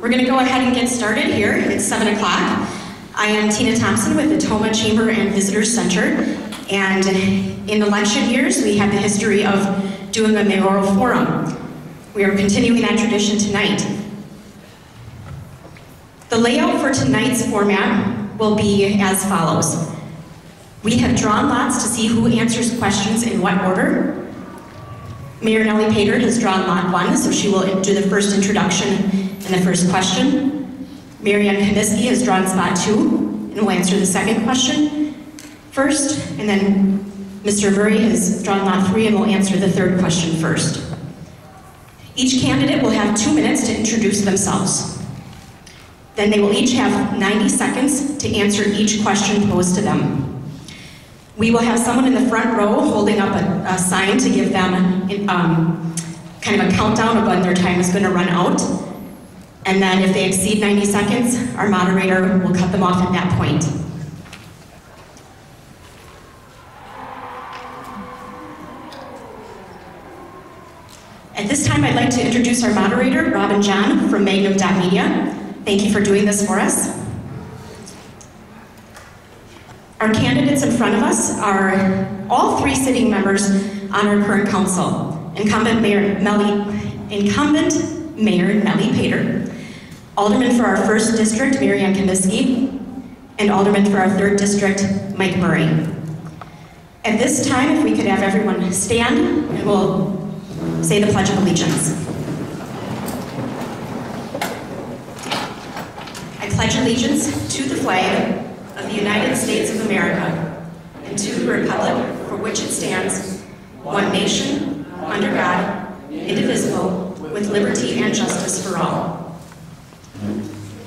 We're going to go ahead and get started here. It's 7 o'clock. I am Tina Thompson with the Tomah Chamber Visitors Center, and in election years we have the history of doing a Mayoral Forum. We are continuing that tradition tonight. The layout for tonight's format will be as follows. We have drawn lots to see who answers questions in what order. Mayor Nellie Pater has drawn lot 1, so she will do the first introduction and the first question. Mary Ann Komiskey has drawn spot 2 and will answer the second question first, and then Mr. Murray has drawn lot 3 and will answer the third question first. Each candidate will have 2 minutes to introduce themselves. Then they will each have 90 seconds to answer each question posed to them. We will have someone in the front row holding up a sign to give them kind of a countdown of when their time is going to run out. And then if they exceed 90 seconds, our moderator will cut them off at that point. At this time, I'd like to introduce our moderator, Rob and John from Magnum.media. Thank you for doing this for us. Our candidates in front of us are all 3 sitting members on our current council. Incumbent Mayor Nellie Pater, Alderman for our 1st District, Mary Ann Komiskey, and Alderman for our 3rd District, Mike Murray. At this time, if we could have everyone stand, and we'll say the Pledge of Allegiance. I pledge allegiance to the flag of the United States of America, and to the republic for which it stands, one nation, under God, indivisible, with liberty and justice for all.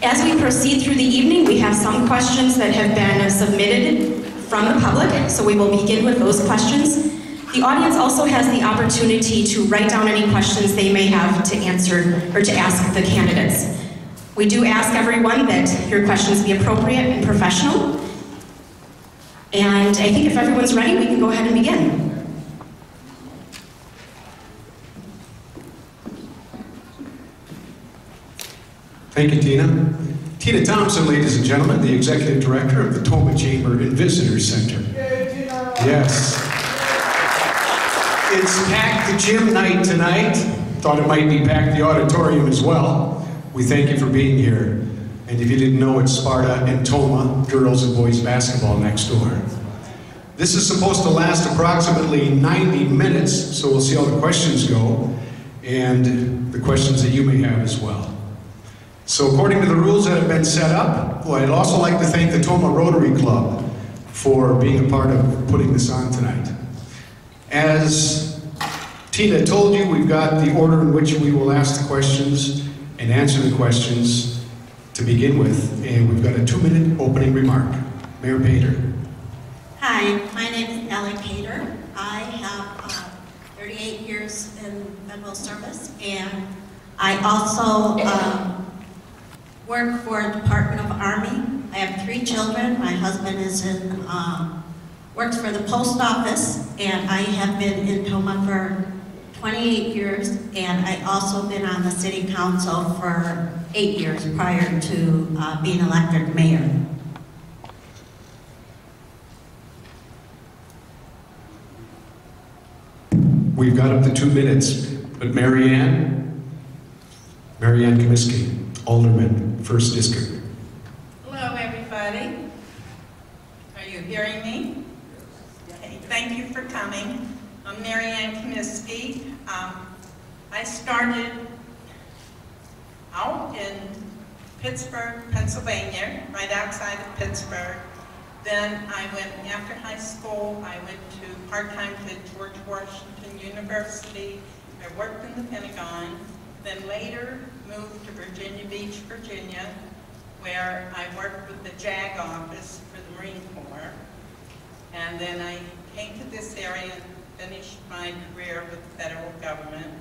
As we proceed through the evening, we have some questions that have been submitted from the public, so we will begin with those questions. The audience also has the opportunity to write down any questions they may have to answer or to ask the candidates. We do ask everyone that your questions be appropriate and professional. And I think if everyone's ready, we can go ahead and begin. Thank you, Tina. Tina Thompson, ladies and gentlemen, the Executive Director of the Tomah Chamber Visitors Center. Yes. It's packed the gym night tonight. Thought it might be packed the auditorium as well. We thank you for being here. And if you didn't know, it's Sparta and Tomah, girls and boys basketball next door. This is supposed to last approximately 90 minutes, so we'll see how the questions go, and the questions that you may have as well. So according to the rules that have been set up, well, I'd also like to thank the Tomah Rotary Club for being a part of putting this on tonight. As Tina told you, we've got the order in which we will ask the questions and answer the questions to begin with, and we've got a 2-minute opening remark. Mayor Pater. Hi, my name is Nellie Pater. I have 38 years in federal service, and I also work for the Department of Army. I have 3 children. My husband is works for the post office, and I have been in Tomah for 28 years, and I also been on the city council for 8 years prior to being elected mayor. We've got up to 2 minutes, but Mary Ann Komiskey, Alderman, 1st District. Hello, everybody. Are you hearing me? Okay, thank you for coming. I'm Mary Ann Komiskey. I started out in Pittsburgh, Pennsylvania, right outside of Pittsburgh. Then I went, after high school, I went to part-time to George Washington University. I worked in the Pentagon. Then later moved to Virginia Beach, Virginia, where I worked with the JAG office for the Marine Corps. And then I came to this area and finished my career with the federal government.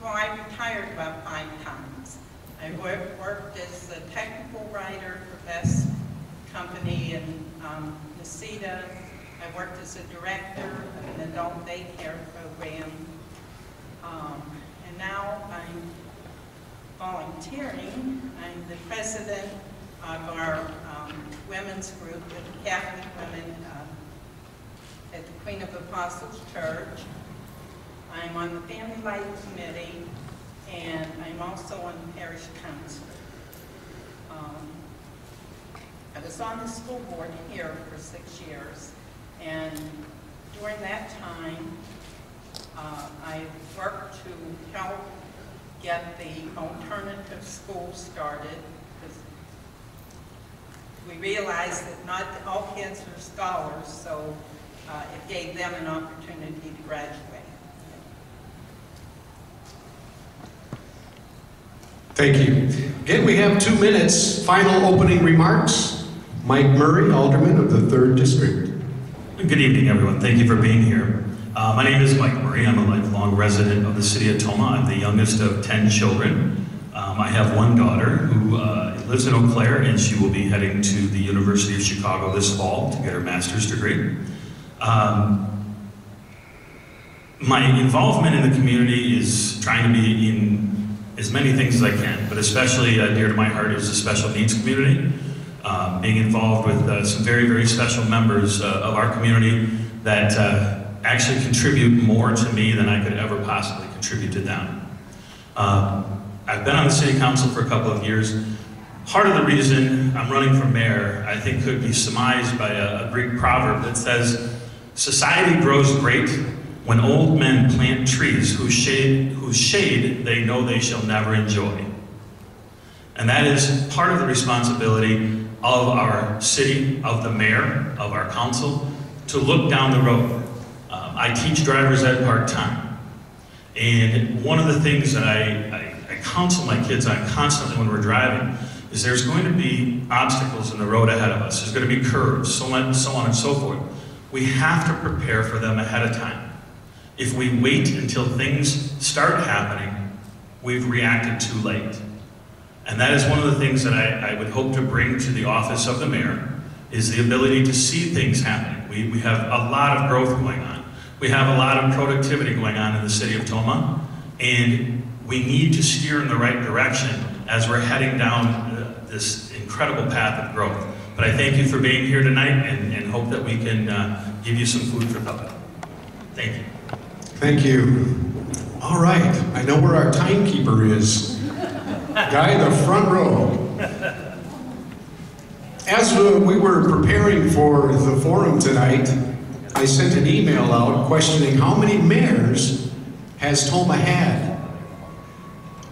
I retired about 5 times. I worked as a technical writer for Best Company in Necedah. I worked as a director of an adult daycare program. And now I'm volunteering. I'm the president of our women's group, the Catholic women at the Queen of Apostles Church. I'm on the Family Life Committee, and I'm also on the Parish Council. I was on the school board here for 6 years, and during that time, I worked to help get the alternative school started, because we realized that not all kids are scholars, so it gave them an opportunity to graduate. Thank you. Again, we have 2 minutes. Final opening remarks. Mike Murray, Alderman of the 3rd District. Good evening, everyone. Thank you for being here. My name is Mike Murray. I'm a lifelong resident of the city of Tomah. I'm the youngest of 10 children. I have one daughter who lives in Eau Claire, and she will be heading to the University of Chicago this fall to get her master's degree. My involvement in the community is trying to be in as many things as I can, but especially dear to my heart is the special needs community. Being involved with some very, very special members of our community that actually contribute more to me than I could ever possibly contribute to them. I've been on the city council for a couple of years. Part of the reason I'm running for mayor, I think, could be surmised by a Greek proverb that says, "Society grows great when old men plant trees whose shade they know they shall never enjoy." And that is part of the responsibility of our city, of the mayor, of our council, to look down the road. I teach driver's ed part-time. And one of the things that I counsel my kids on constantly when we're driving is there's going to be obstacles in the road ahead of us. There's going to be curves, so on and so forth. We have to prepare for them ahead of time. If we wait until things start happening, we've reacted too late. And that is one of the things that I would hope to bring to the office of the mayor, is the ability to see things happening. We have a lot of growth going on. We have a lot of productivity going on in the city of Tomah, and we need to steer in the right direction as we're heading down this incredible path of growth. But I thank you for being here tonight, and hope that we can give you some food for thought. Thank you. Thank you. All right, I know where our timekeeper is. Guy in the front row. As we were preparing for the forum tonight, I sent an email out questioning how many mayors has Tomah had.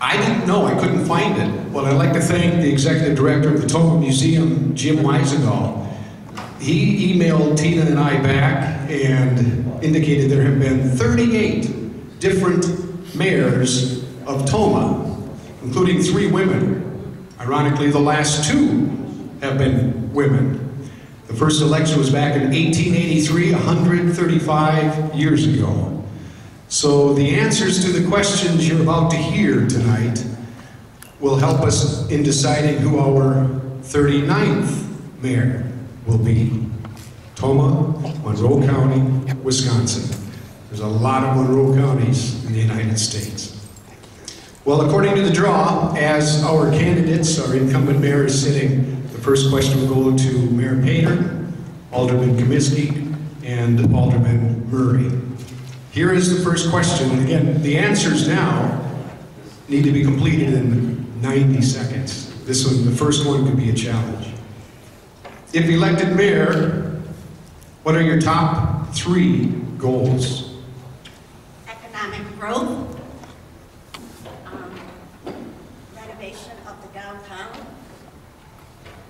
I didn't know, I couldn't find it. Well, I'd like to thank the executive director of the Tomah Museum, Jim Weisendahl. He emailed Tina and I back and indicated there have been 38 different mayors of Tomah, including 3 women. Ironically, the last 2 have been women. The first election was back in 1883, 135 years ago. So the answers to the questions you're about to hear tonight will help us in deciding who our 39th mayor will be. Tomah, Monroe County, Wisconsin. There's a lot of Monroe counties in the United States. Well, according to the draw, as our candidates, our incumbent mayor is sitting, the first question will go to Mayor Pater, Alderman Komiskey, and Alderman Murray. Here is the first question. And again, the answers now need to be completed in 90 seconds. This one, the first one, could be a challenge. If elected mayor, what are your top 3 goals? Economic growth, renovation of the downtown,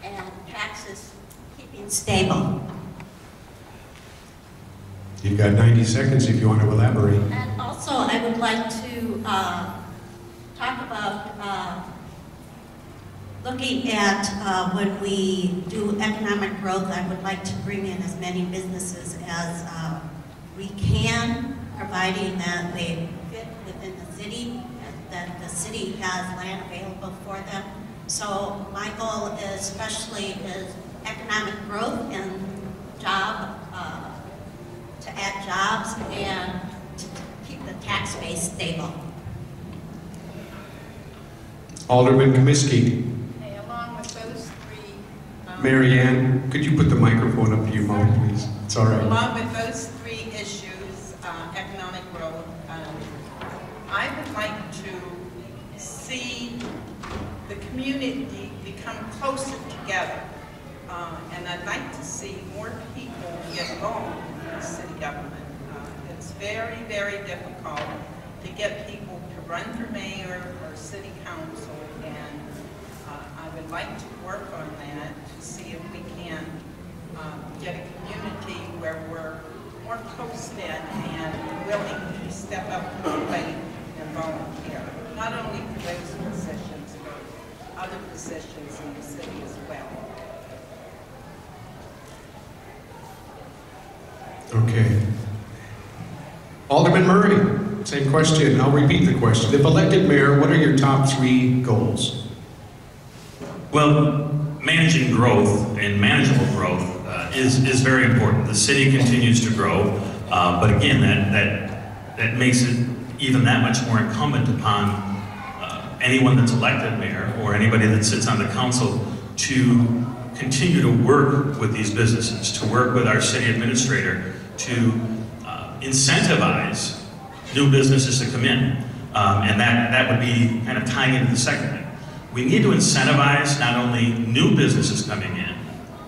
and taxes keeping stable. You've got 90 seconds if you want to elaborate. And also, I would like to talk about looking at when we do economic growth. I would like to bring in as many businesses as we can, providing that they fit within the city, that the city has land available for them. So my goal is, especially, is economic growth and to add jobs and to keep the tax base stable. Alderman Komiskey. Okay, along with those three... Mary Ann, could you put the microphone up to your mouth, please? It's all right. Along with those three issues, economic growth, I would like to see the community become closer together. And I'd like to see more people get involved in city government. It's very, very difficult to get people to run for mayor or city council, and I would like to work on that to see if we can get a community where we're more close-knit and willing to step up to the plate and volunteer, not only for those positions, but other positions in the city as well. Okay. Alderman Murray, same question. I'll repeat the question. If elected mayor, what are your top 3 goals? Well, managing growth and manageable growth is very important. The city continues to grow, but again, that makes it even that much more incumbent upon anyone that's elected mayor or anybody that sits on the council to continue to work with these businesses, to work with our city administrator to incentivize new businesses to come in. And that would be kind of tying into the second thing. We need to incentivize not only new businesses coming in,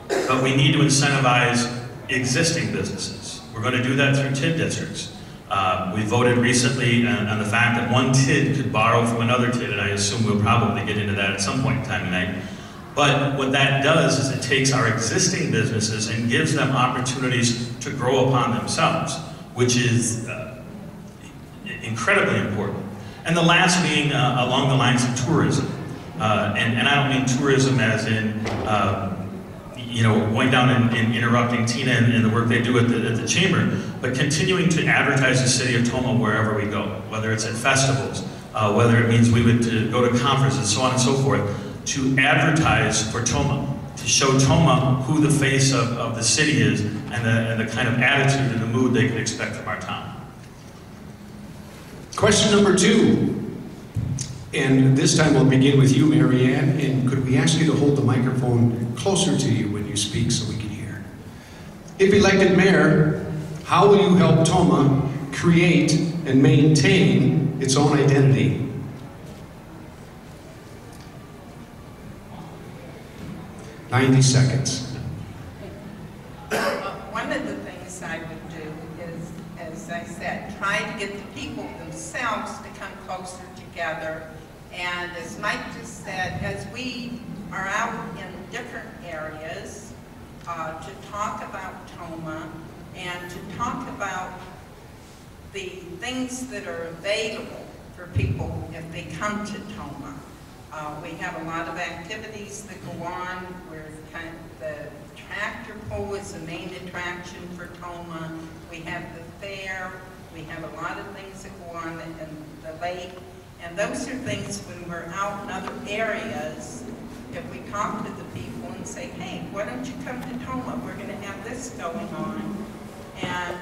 but we need to incentivize existing businesses. We're going to do that through TID districts. We voted recently on the fact that one TID could borrow from another TID, and I assume we'll probably get into that at some point in time tonight. But what that does is it takes our existing businesses and gives them opportunities to grow upon themselves, which is incredibly important. And the last being along the lines of tourism. And I don't mean tourism as in, going down and interrupting Tina and the work they do at the chamber, but continuing to advertise the city of Tomah wherever we go, whether it's at festivals, whether it means we would go to conferences, so on and so forth, to advertise for Tomah, to show Tomah who the face of the city is and the kind of attitude and the mood they can expect from our town. Question number 2. And this time we'll begin with you, Mary Ann, and could we ask you to hold the microphone closer to you when you speak so we can hear? If elected mayor, how will you help Tomah create and maintain its own identity? "90 seconds. One of the things I would do is, as I said, try to get the people themselves to come closer together. And as Mike just said, as we are out in different areas to talk about Tomah and to talk about the things that are available for people if they come to Tomah. We have a lot of activities that go on. The tractor pull is the main attraction for Tomah. We have the fair. We have a lot of things that go on in the lake. And those are things when we're out in other areas, if we talk to the people and say, hey, why don't you come to Tomah? We're going to have this going on. And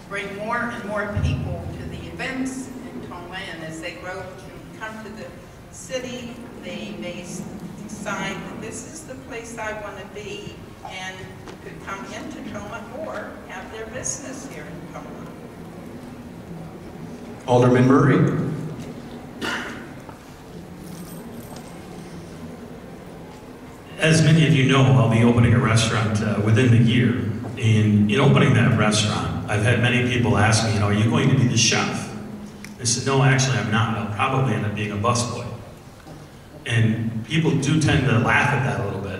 bring more and more people to the events in Tomah. And as they grow to come to the city, they may decide that this is the place I want to be and could come into Tomah or have their business here in Tomah. Alderman Murray. As many of you know, I'll be opening a restaurant within the year. In opening that restaurant, I've had many people ask me, are you going to be the chef? I said, no, actually I'm not. I'll probably end up being a busboy. And people do tend to laugh at that a little bit.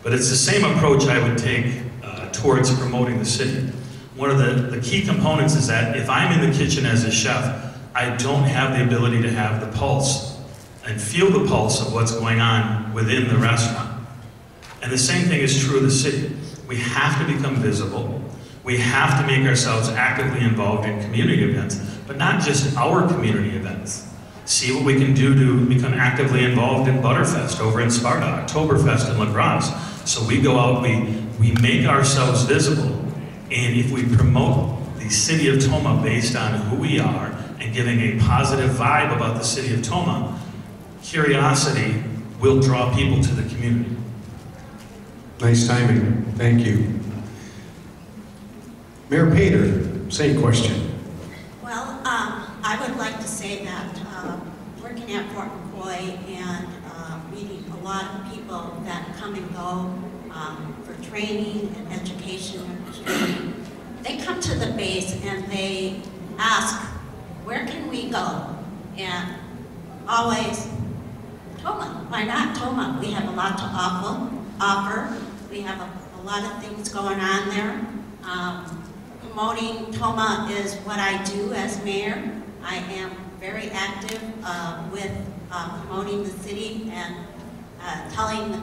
But it's the same approach I would take towards promoting the city. One of the key components is that if I'm in the kitchen as a chef, I don't have the ability to have the pulse and feel the pulse of what's going on within the restaurant. And the same thing is true of the city. We have to become visible. We have to make ourselves actively involved in community events, but not just our community events. See what we can do to become actively involved in Butterfest over in Sparta, Oktoberfest in La Crosse. So we go out, we make ourselves visible, and if we promote the city of Tomah based on who we are and giving a positive vibe about the city of Tomah, curiosity will draw people to the community. Nice timing. Thank you. Mayor Pater, same question. Well, I would like to say that working at Fort McCoy and meeting a lot of people that come and go for training and education and community, they come to the base and they ask, where can we go? And always, Tomah. Why not Tomah? We have a lot to offer. We have a lot of things going on there. Promoting Tomah is what I do as mayor. I am very active with promoting the city and telling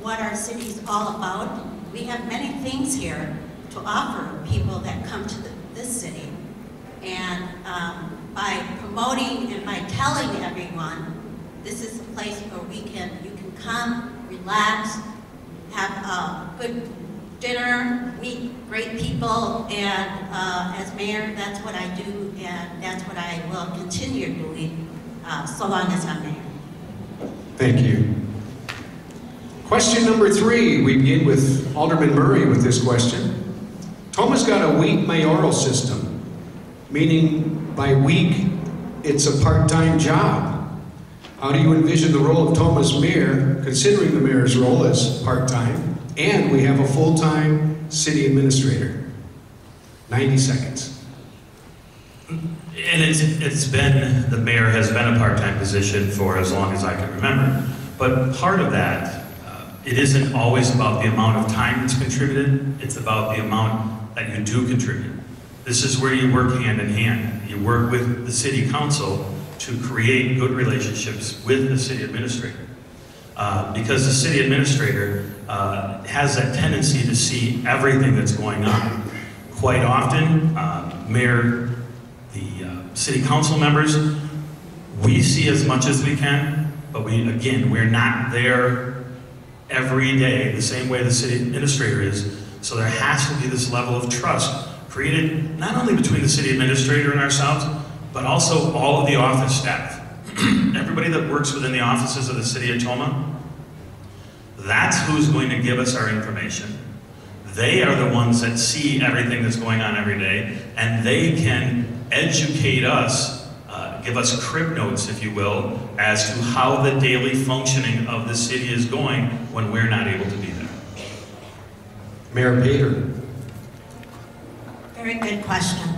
what our city is all about. We have many things here to offer people that come to this city. And by promoting and by telling everyone, this is a place where you can come, relax, have a good dinner, meet great people, and as mayor, that's what I do, and that's what I will continue doing so long as I'm mayor. Thank you. Question number 3, we begin with Alderman Murray with this question. Tomah's got a weak mayoral system, meaning by week, it's a part-time job. How do you envision the role of Tomah's mayor, considering the mayor's role as part-time, and we have a full-time city administrator? 90 seconds. And it's been, the mayor has been a part-time position for as long as I can remember. But part of that, it isn't always about the amount of time that's contributed, it's about the amount that you do contribute. This is where you work hand in hand. You work with the city council to create good relationships with the city administrator. Because the city administrator has that tendency to see everything that's going on. Quite often, mayor, the city council members, we see as much as we can, but we're not there every day the same way the city administrator is. So there has to be this level of trust created not only between the city administrator and ourselves, but also all of the office staff. Everybody that works within the offices of the city of Tomah, that's who's going to give us our information. They are the ones that see everything that's going on every day, and they can educate us, give us crib notes, if you will, as to how the daily functioning of the city is going when we're not able to be there. Mayor Pater. Very good question.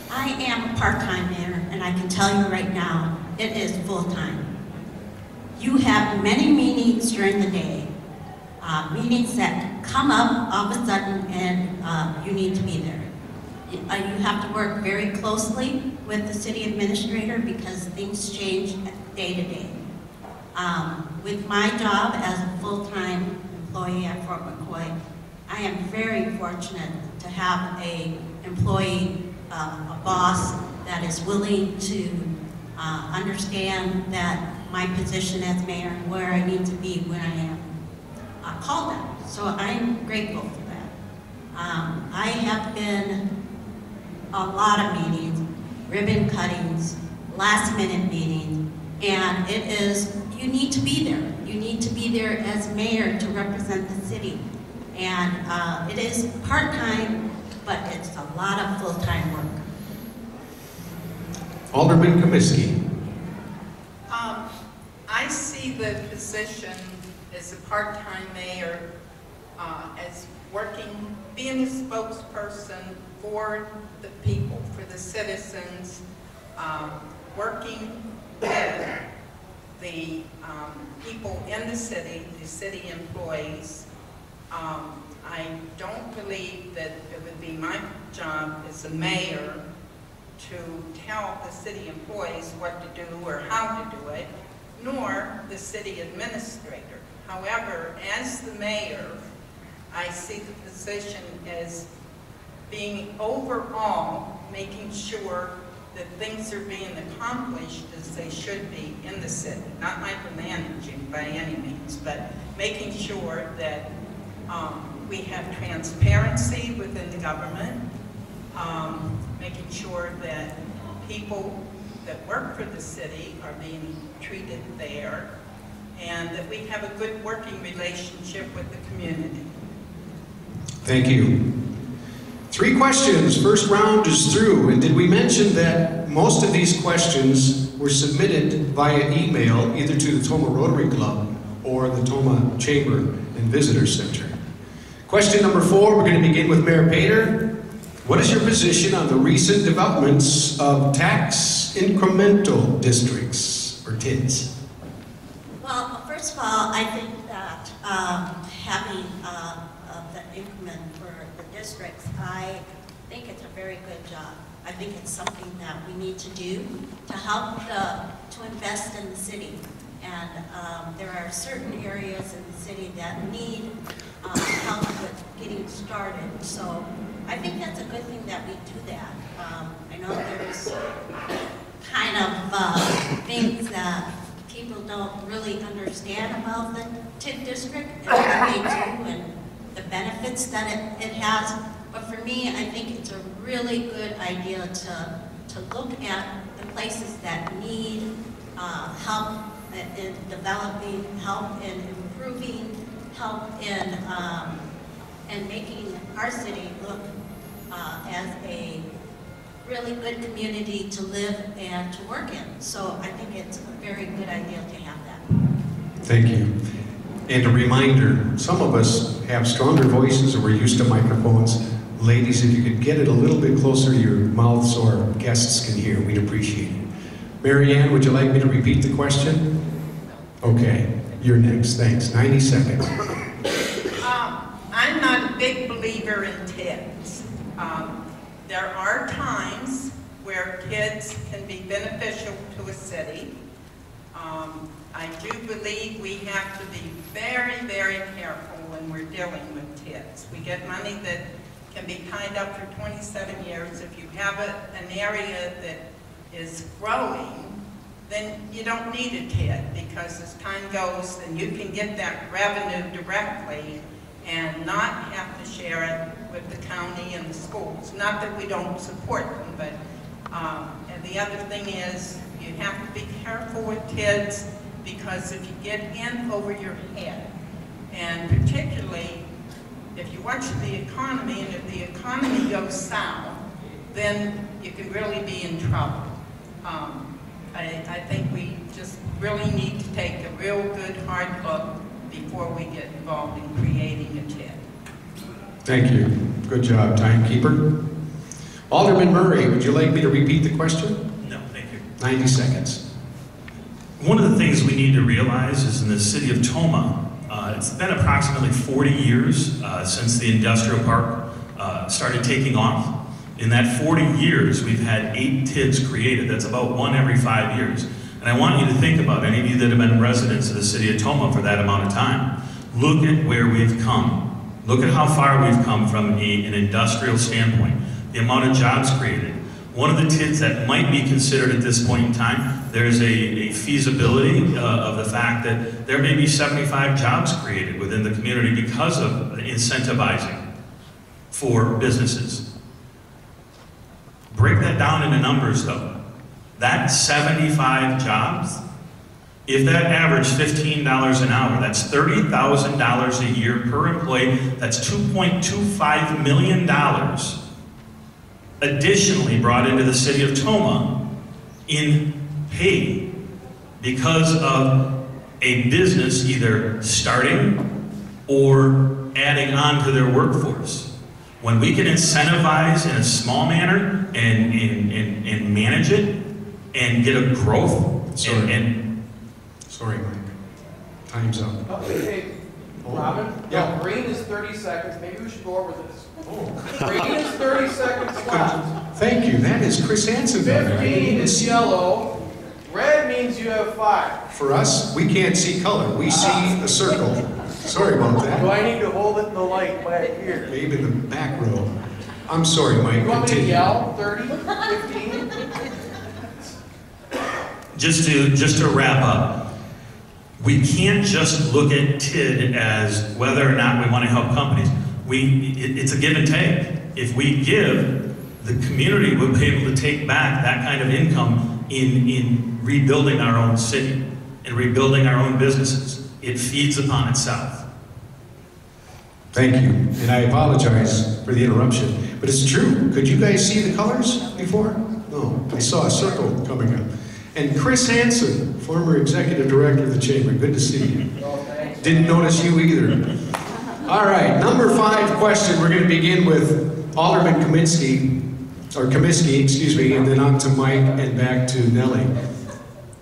I am a part-time mayor, and I can tell you right now, it is full-time. You have many meetings during the day, meetings that come up all of a sudden, and you need to be there. You have to work very closely with the city administrator because things change day to day. With my job as a full-time employee at Fort McCoy, I am very fortunate to have an employee, a boss that is willing to understand that my position as mayor and where I need to be when I am called out. So I'm grateful for that. I have been a lot of meetings, ribbon cuttings, last minute meetings, and it is, you need to be there. You need to be there as mayor to represent the city. And it is part-time, but it's a lot of full-time work. Alderman Komiskey. I see the position as a part-time mayor as working, being a spokesperson for the people, for the citizens, working with the people in the city employees. I don't believe that it would be my job as a mayor to tell the city employees what to do or how to do it, nor the city administrator. However, as the mayor, I see the position as being overall making sure that things are being accomplished as they should be in the city. Not micromanaging by any means, but making sure that we have transparency within the government, making sure that people that work for the city are being treated there, and that we have a good working relationship with the community. Thank you. 3 questions. First round is through. And did we mention that most of these questions were submitted via email either to the Tomah Rotary Club or the Tomah Chamber and Visitors Center? Question number 4, we're going to begin with Mayor Pater. What is your position on the recent developments of tax incremental districts, or TIDs? Well, first of all, I think that having the increment for the districts, I think it's a very good job. I think it's something that we need to do to help to invest in the city. And there are certain areas in the city that need help with getting started. So I think that's a good thing that we do that. I know there's kind of things that people don't really understand about the TID district and what they do and the benefits that it has. But for me, I think it's a really good idea to look at the places that need help in developing, help in improving, help in making our city look as a really good community to live and to work in. So I think it's a very good idea to have that. Thank you. And a reminder, some of us have stronger voices or we're used to microphones. Ladies, if you could get it a little bit closer to your mouth so our guests can hear, we'd appreciate it. Mary Ann, would you like me to repeat the question? Okay, you're next. Thanks. 90 seconds. I'm not a big believer in TIDs. There are times where TIDs can be beneficial to a city. I do believe we have to be very, very careful when we're dealing with TIDs. We get money that can be tied up for 27 years. If you have an area that is growing, then you don't need a TID, because as time goes, then you can get that revenue directly and not have to share it with the county and the schools. Not that we don't support them, but and the other thing is you have to be careful with TIDs, because if you get in over your head, and particularly if you watch the economy, and if the economy goes south, then you can really be in trouble. I think we just really need to take a real good hard look before we get involved in creating a TID. Thank you. Good job, timekeeper. Alderman Murray, would you like me to repeat the question? No, thank you. 90 seconds. One of the things we need to realize is in the city of Tomah, it's been approximately 40 years since the industrial park started taking off. In that 40 years, we've had 8 TIDs created. That's about 1 every 5 years. And I want you to think about any of you that have been residents of the city of Tomah for that amount of time. Look at where we've come. Look at how far we've come from an industrial standpoint. The amount of jobs created. One of the TIDs that might be considered at this point in time, there's a feasibility of the fact that there may be 75 jobs created within the community because of incentivizing for businesses. Break that down into numbers though. That 75 jobs, if that averaged $15 an hour, that's $30,000 a year per employee. That's $2.25 million additionally brought into the city of Tomah in pay because of a business either starting or adding on to their workforce. When we can incentivize in a small manner and manage it and get a growth. Sorry, Mike. Time's up. Okay, Robin? Yeah. No, green is 30 seconds. Maybe we should go over this. Oh. Green is 30 seconds left. Thank you. That is Chris Hansen. 15 is yellow. Red means you have 5. For us, we can't see color. We see a circle. Sorry about Do that. I need to hold it in the light back here? Babe in the back row. I'm sorry, Mike. You want me to Continue. yell? 30? 15? Just to wrap up, we can't just look at TID as whether or not we want to help companies. It's a give and take. If we give, the community will be able to take back that kind of income in rebuilding our own city and rebuilding our own businesses. It feeds upon itself. Thank you, and I apologize for the interruption, but it's true. Could you guys see the colors before? No, I saw a circle coming up. And Chris Hansen, former executive director of the Chamber, good to see you. Didn't notice you either. All right, number 5 question. We're going to begin with Alderman Komiskey, excuse me, and then on to Mike and back to Nellie.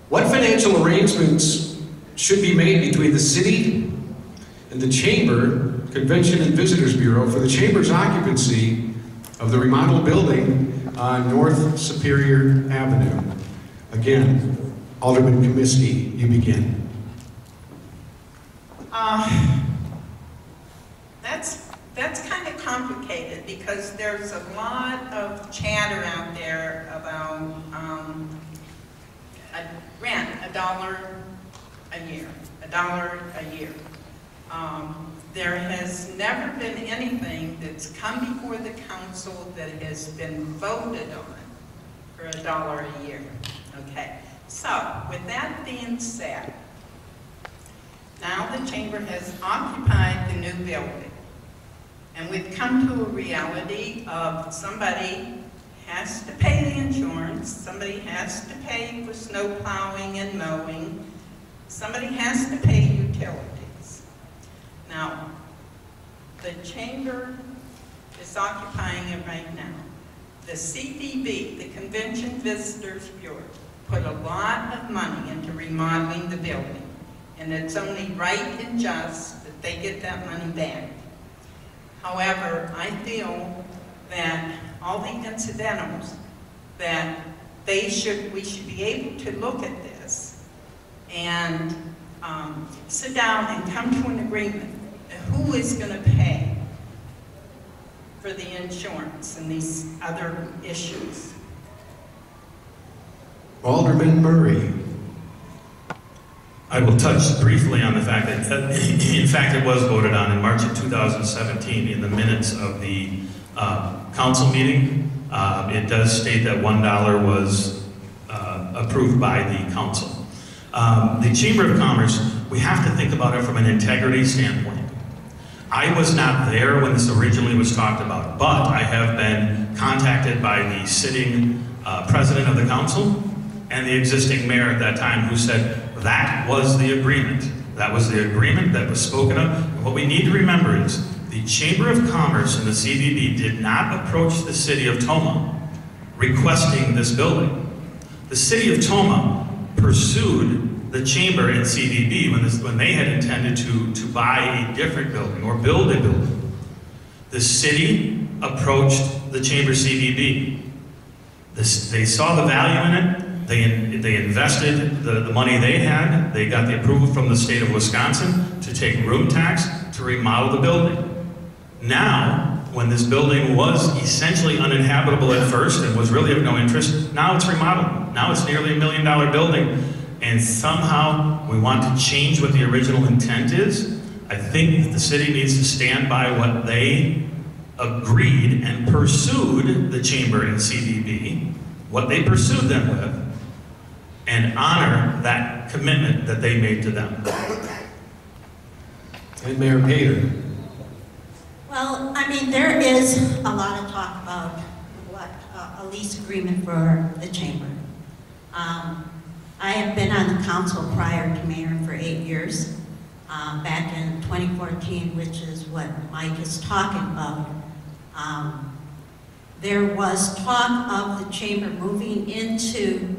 What financial arrangements should be made between the city and the Chamber Convention and Visitors Bureau for the Chamber's occupancy of the remodeled building on North Superior Avenue? Again, Alderman Komiskey, you begin. That's kind of complicated because there's a lot of chatter out there about rent, $1 a year, $1 a year. There has never been anything that's come before the council that has been voted on for $1 a year. Okay, so with that being said, now the Chamber has occupied the new building, and we've come to a reality of somebody has to pay the insurance, somebody has to pay for snow plowing and mowing, somebody has to pay utilities. Now, the Chamber is occupying it right now. The CVB, the Convention Visitors Bureau, put a lot of money into remodeling the building, and it's only right and just that they get that money back. However, I feel that all the incidentals, that we should be able to look at this and sit down and come to an agreement. Who is going to pay for the insurance and these other issues? Alderman Murray. I will touch briefly on the fact that, in fact, it was voted on in March of 2017 in the minutes of the council meeting. It does state that $1 was approved by the council. The Chamber of Commerce, we have to think about it from an integrity standpoint. I was not there when this originally was talked about, but I have been contacted by the sitting president of the council and the existing mayor at that time, who said that was the agreement. That was the agreement that was spoken of. And what we need to remember is the Chamber of Commerce and the CVB did not approach the city of Tomah requesting this building. The city of Tomah pursued the Chamber and CVB when they had intended to buy a different building or build a building. The city approached the Chamber CVB. They saw the value in it. They invested the money they had. They got the approval from the state of Wisconsin to take room tax to remodel the building. Now, when this building was essentially uninhabitable at first and was really of no interest, now it's remodeled. Now it's nearly $1 million building. And somehow we want to change what the original intent is. I think that the city needs to stand by what they agreed and pursued the Chamber and CVB, what they pursued them with, and honor that commitment that they made to them. And Mayor Pater. Well, I mean, there is a lot of talk about what a lease agreement for the Chamber. I have been on the council prior to mayor for 8 years, back in 2014, which is what Mike is talking about. There was talk of the Chamber moving into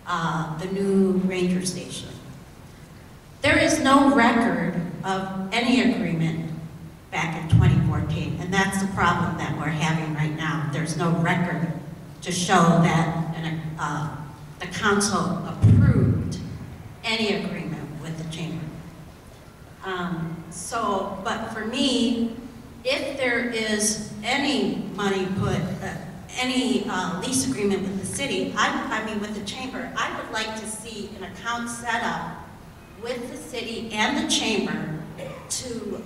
the new ranger station. There is no record of any agreement back in 2014, and that's the problem that we're having right now. There's no record to show that the council approved any agreement with the Chamber. But for me, if there is any money put, any lease agreement with the city, I mean with the Chamber, I would like to see an account set up with the city and the Chamber to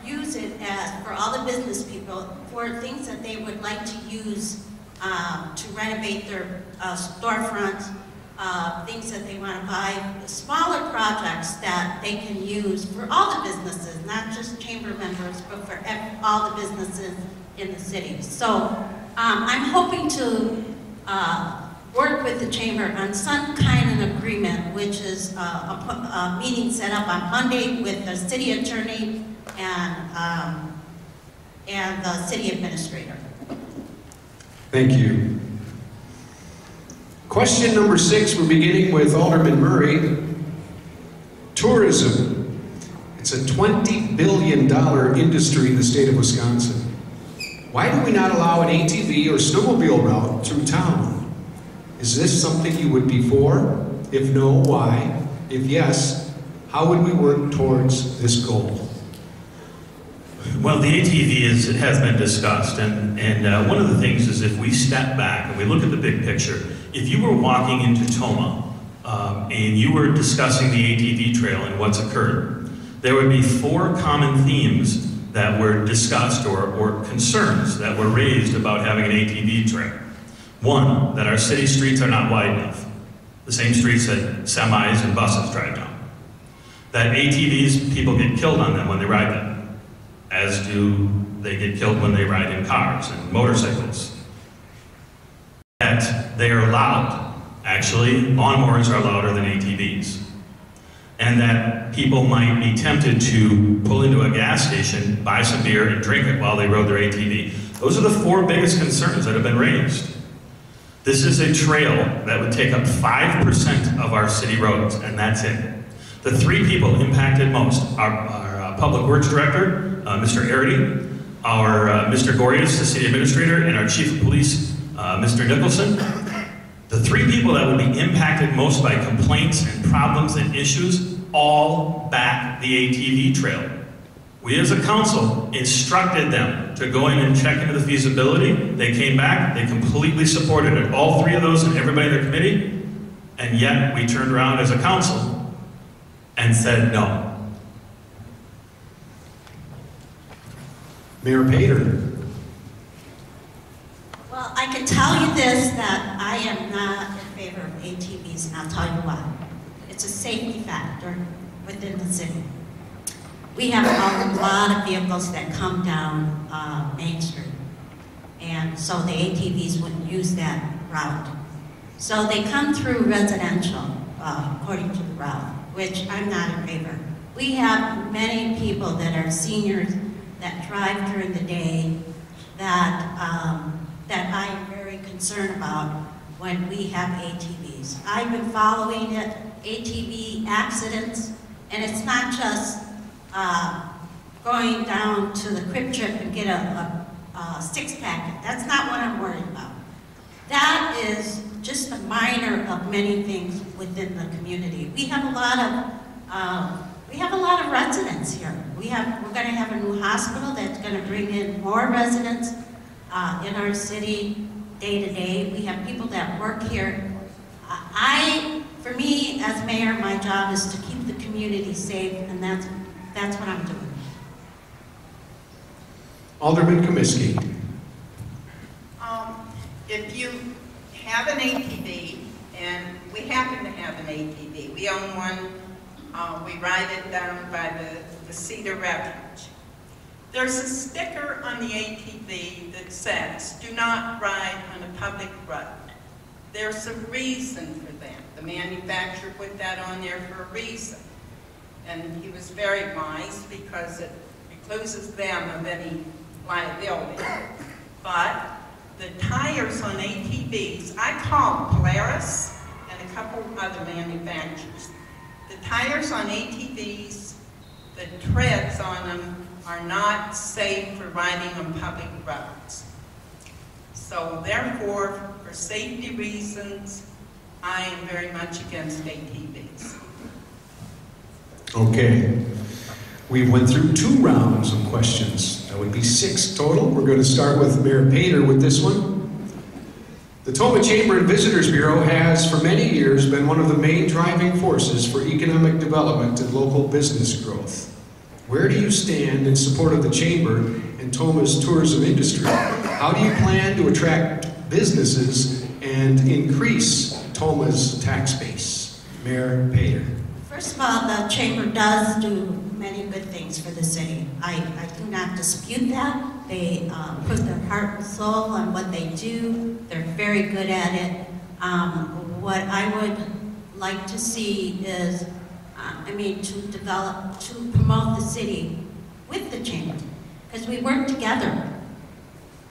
use it as, for all the business people, for things that they would like to use to renovate their storefronts, things that they want to buy, smaller projects that they can use for all the businesses, not just chamber members, but for all the businesses in the city. So I'm hoping to work with the chamber on some kind of agreement, which is a meeting set up on Monday with the city attorney and the city administrator. Thank you. Question number 6, we're beginning with Alderman Murray. Tourism. It's a $20 billion industry in the state of Wisconsin. Why do we not allow an ATV or snowmobile route through town? Is this something you would be for? If no, why? If yes, how would we work towards this goal? Well, the ATV has been discussed, and one of the things is if we step back and we look at the big picture, if you were walking into Tomah and you were discussing the ATV trail and what's occurred, there would be 4 common themes that were discussed or concerns that were raised about having an ATV trail. 1, that our city streets are not wide enough, the same streets that semis and buses drive down. That ATVs, people get killed on them when they ride them, as do they get killed when they ride in cars and motorcycles. That they are loud. Actually, lawnmowers are louder than ATVs. And that people might be tempted to pull into a gas station, buy some beer, and drink it while they rode their ATV. Those are the 4 biggest concerns that have been raised. This is a trail that would take up 5% of our city roads, and that's it. The 3 people impacted most are our Public Works Director, Mr. Arity, our Mr. Gorius, the City Administrator, and our Chief of Police, Mr. Nicholson. The 3 people that would be impacted most by complaints and problems and issues all back the ATV trail. We as a council instructed them to go in and check into the feasibility. They came back, they completely supported it, all 3 of those and everybody in their committee, and yet we turned around as a council and said no. Mayor Pater. Well, I can tell you this, that I am not in favor of ATVs, and I'll tell you why. It's a safety factor within the city. We have a lot of vehicles that come down Main Street, and so the ATVs wouldn't use that route. So they come through residential, according to the route, which I'm not in favor. We have many people that are seniors that drive during the day that that I am very concerned about when we have ATVs. I've been following it, ATV accidents, and it's not just going down to the Quick Trip and get a 6-pack. That's not what I'm worried about. That is just a minor of many things within the community. We have a lot of residents here. We're going to have a new hospital that's going to bring in more residents in our city day to day. We have people that work here. For me as mayor, my job is to keep the community safe, and that's what I'm doing. Alderman Komiskey. If you have an ATV, and we happen to have an ATV, we own one, we ride it down by the Cedar Refuge. There's a sticker on the ATV that says, do not ride on a public road. There's a reason for that. The manufacturer put that on there for a reason. And he was very wise because it recluses them of any liability. But the tires on ATVs, I called Polaris and a couple of other manufacturers. The tires on ATVs, the treads on them are not safe for riding on public roads. So therefore, for safety reasons, I am very much against ATVs. Okay. We went through 2 rounds of questions. That would be 6 total. We're going to start with Mayor Pater with this one. The Tomah Chamber Visitors Bureau has for many years been one of the main driving forces for economic development and local business growth. Where do you stand in support of the Chamber and Tomah's tourism industry? How do you plan to attract businesses and increase Tomah's tax base? Mayor Pater. First of all, the chamber does do many good things for the city. I do not dispute that. They put their heart and soul on what they do. They're very good at it. What I would like to see is, to promote the city with the chamber, because we work together.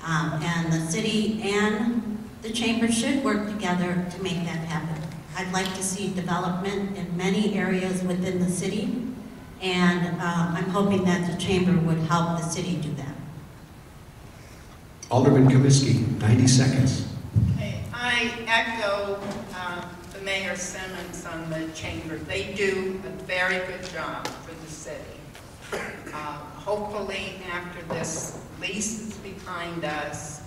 And the city and the chamber should work together to make that happen. I'd like to see development in many areas within the city, and I'm hoping that the chamber would help the city do that. Alderman Komiskey, 90 seconds. Okay, I echo the Mayor's sentiments on the chamber. They do a very good job for the city. Hopefully, after this lease is behind us,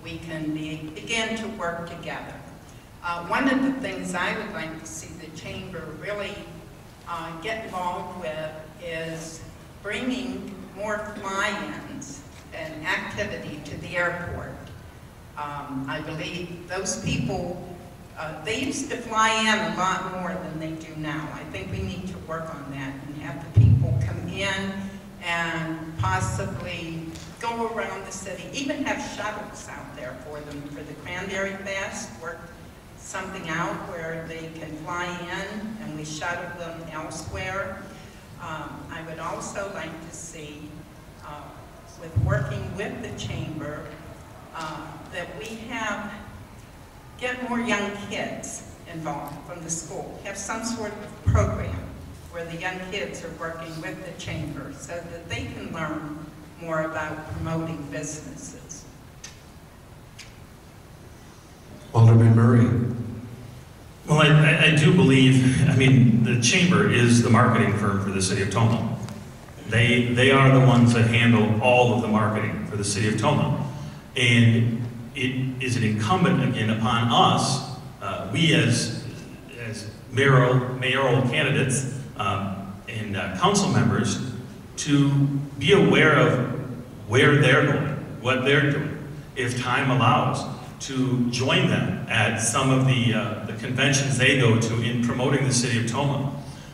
we can begin to work together. One of the things I would like to see the chamber really get involved with is bringing more fly-ins and activity to the airport. I believe those people, they used to fly in a lot more than they do now. I think we need to work on that and have the people come in and possibly go around the city, even have shuttles out there for them for the Cranberry Fest, work something out where they can fly in and we shuttle them elsewhere. I would also like to see, with working with the chamber, that we get more young kids involved from the school, have some sort of program where the young kids are working with the chamber so that they can learn more about promoting businesses. Alderman Murray. Well, I do believe, the chamber is the marketing firm for the city of Tomah. They are the ones that handle all of the marketing for the city of Tomah. And it is an incumbent again upon us, we as mayoral candidates and council members, to be aware of where they're going, what they're doing, if time allows, to join them at some of the conventions they go to in promoting the city of Tomah.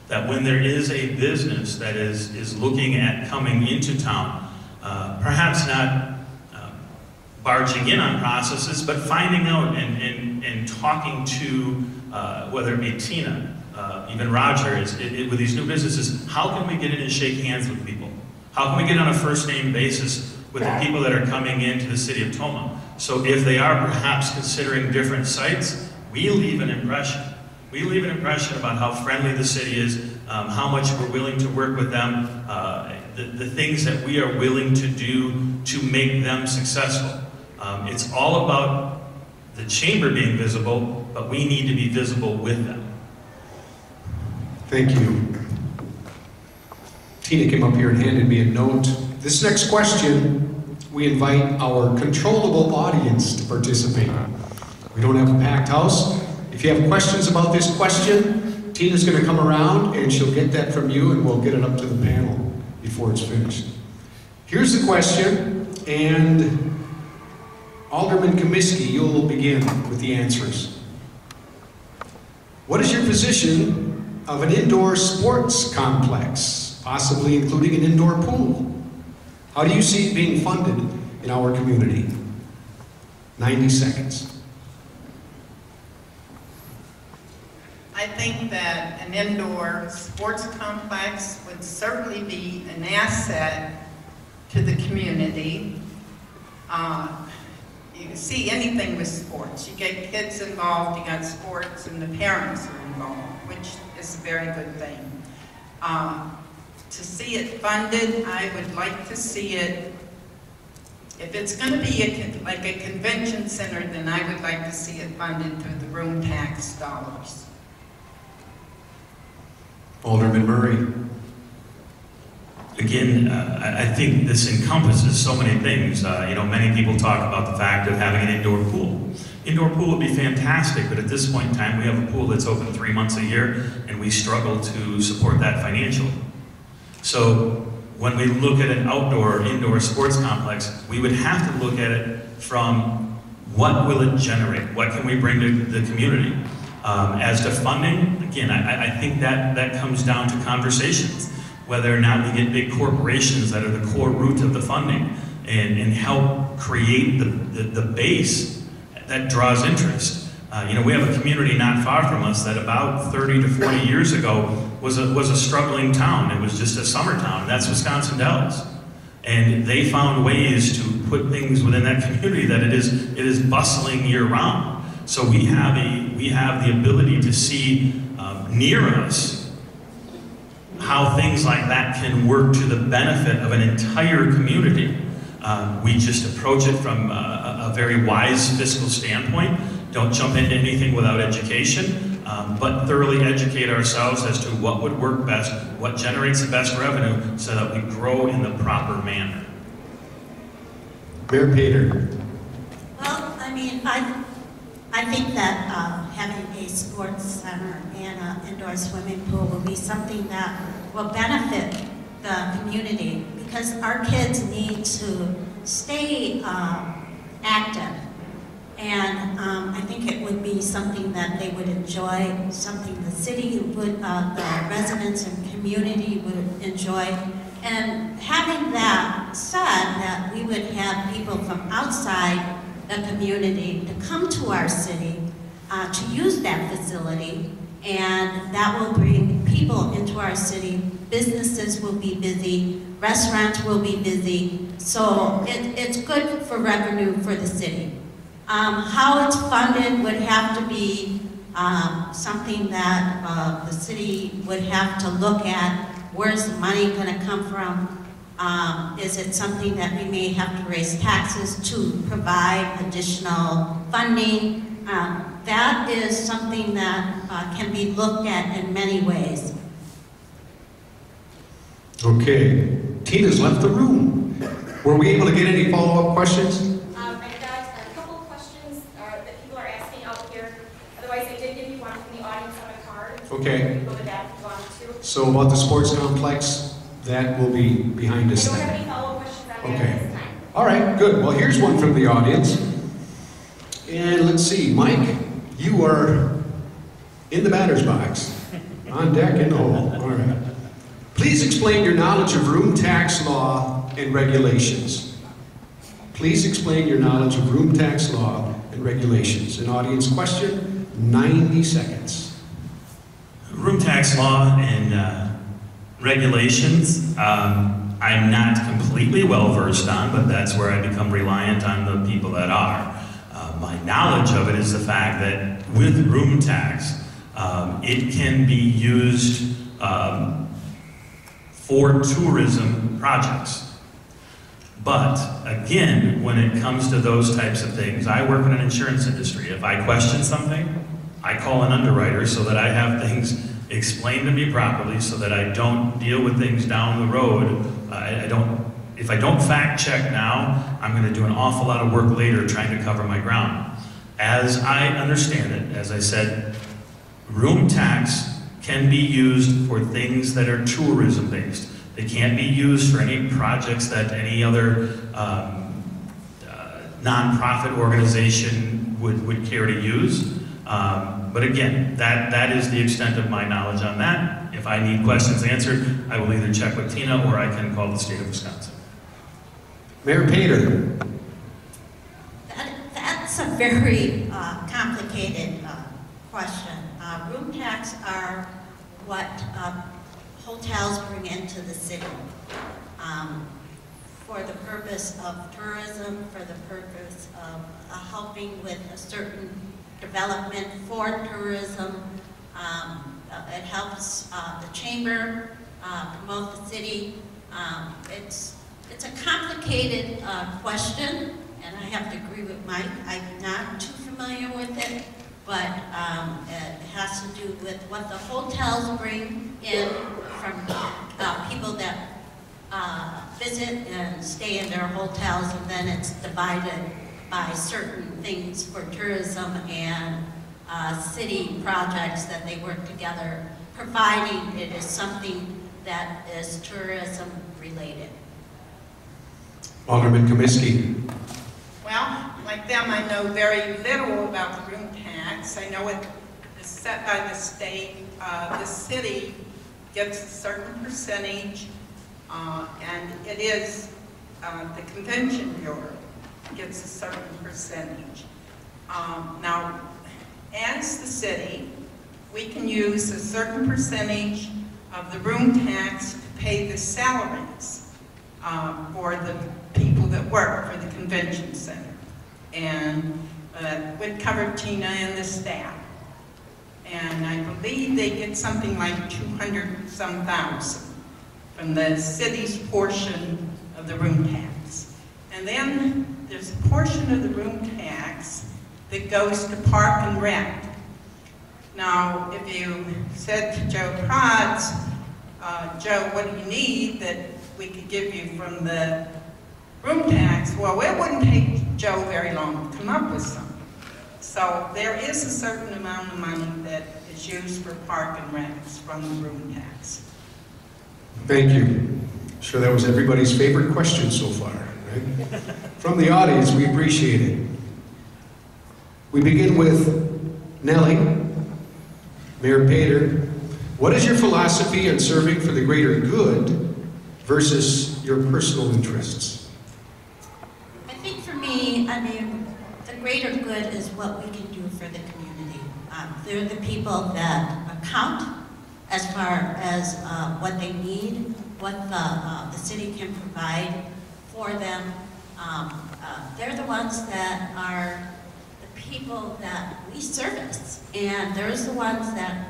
That when there is a business that is looking at coming into town, perhaps not barging in on processes, but finding out and talking to, whether it be Tina, even Roger, with these new businesses, how can we get in and shake hands with people? How can we get on a first name basis with the people that are coming into the city of Tomah? So if they are perhaps considering different sites, we leave an impression. We leave an impression about how friendly the city is, how much we're willing to work with them, the things that we are willing to do to make them successful. It's all about the chamber being visible, but we need to be visible with them. Thank you. Tina came up here and handed me a note. This next question, we invite our controllable audience to participate. We don't have a packed house. If you have questions about this question, Tina's going to come around and she'll get that from you and we'll get it up to the panel before it's finished. Here's the question, and Alderman Komiskey, you'll begin with the answers. What is your position of an indoor sports complex, possibly including an indoor pool? How do you see it being funded in our community? 90 seconds. I think that an indoor sports complex would certainly be an asset to the community. You see anything with sports. You get kids involved, you got sports, and the parents are involved, which is a very good thing. To see it funded, I would like to see it, if it's going to be like a convention center, then I would like to see it funded through the room tax dollars. Alderman Murray. Again, I think this encompasses so many things. Many people talk about the fact of having an indoor pool. Indoor pool would be fantastic, but at this point in time, we have a pool that's open 3 months a year, and we struggle to support that financially. So when we look at an outdoor or indoor sports complex, we would have to look at it from what will it generate? What can we bring to the community? As to funding, again, I think that comes down to conversations, whether or not we get big corporations that are the core root of the funding and help create the base that draws interest. You know, we have a community not far from us that about 30 to 40 years ago was a struggling town. It was just a summer town, and that's Wisconsin Dells. And they found ways to put things within that community that it is bustling year round. So we have the ability to see near us how things like that can work to the benefit of an entire community. We just approach it from a very wise fiscal standpoint. Don't jump into anything without education, but thoroughly educate ourselves as to what would work best, what generates the best revenue, so that we grow in the proper manner. Mayor Pater. Well, I mean, I think that having a sports center and an indoor swimming pool will be something that will benefit the community, because our kids need to stay active. And I think it would be something that they would enjoy, something the city would, the residents and community would enjoy. And having that said, that we would have people from outside the community to come to our city to use that facility, and that will bring people into our city. Businesses will be busy, restaurants will be busy, so it's good for revenue for the city. How it's funded would have to be something that the city would have to look at. Where's the money going to come from? Is it something that we may have to raise taxes to provide additional funding? That is something that can be looked at in many ways. Okay, Tina's left the room. Were we able to get any follow-up questions? I've got a couple of questions that people are asking out here. Otherwise, I did give you one from the audience on a card. Okay. You can go to that if you want to. So about the sports complex, that will be behind us I don't then. have any follow-up questions on that Okay. at this time. All right, good. Well, here's one from the audience. And let's see, Mike, you are in the batter's box, on deck in the hole. All right. Please explain your knowledge of room tax law and regulations. Please explain your knowledge of room tax law and regulations. An audience question, 90 seconds. Room tax law and regulations, I'm not completely well versed on, but that's where I become reliant on the people that are. My knowledge of it is the fact that with room tax, it can be used for tourism projects. But again, when it comes to those types of things, I work in an insurance industry. If I question something, I call an underwriter so that I have things explained to me properly, so that I don't deal with things down the road. If I don't fact check now, I'm going to do an awful lot of work later trying to cover my ground. As I understand it, as I said, room tax can be used for things that are tourism based. They can't be used for any projects that any other nonprofit organization would care to use. But again, that is the extent of my knowledge on that. If I need questions answered, I will either check with Tina or I can call the state of Wisconsin. Mayor Pater. That's a very complicated question. Room tax are what hotels bring into the city for the purpose of tourism, for the purpose of helping with a certain development for tourism. It helps the chamber promote the city. It's a complicated question, and I have to agree with Mike. I'm not too familiar with it, but it has to do with what the hotels bring in from people that visit and stay in their hotels, and then it's divided by certain things for tourism and city projects that they work together, providing it is something that is tourism related. Alderman Komiskey. Well, like them, I know very little about the room tax. I know it is set by the state. The city gets a certain percentage, and it is the Convention Bureau gets a certain percentage. Now, as the city, we can use a certain percentage of the room tax to pay the salaries for the people that work for the convention center. And would cover Tina and the staff. And I believe they get something like 200-some thousand from the city's portion of the room tax. And then there's a portion of the room tax that goes to park and rent. Now, if you said to Joe Prods, Joe, what do you need that we could give you from the room tax? Well, it wouldn't take Joe very long to come up with something. So there is a certain amount of money that is used for park and rents from the room tax. Thank you. I'm sure that was everybody's favorite question so far, right? From the audience, we appreciate it. We begin with Nellie. Mayor Pater, what is your philosophy on serving for the greater good versus your personal interests? I think for me, I mean, the greater good is what we can do for the community. They're the people that account as far as what they need, what the city can provide for them. They're the ones that are the people that we service, and there's the ones that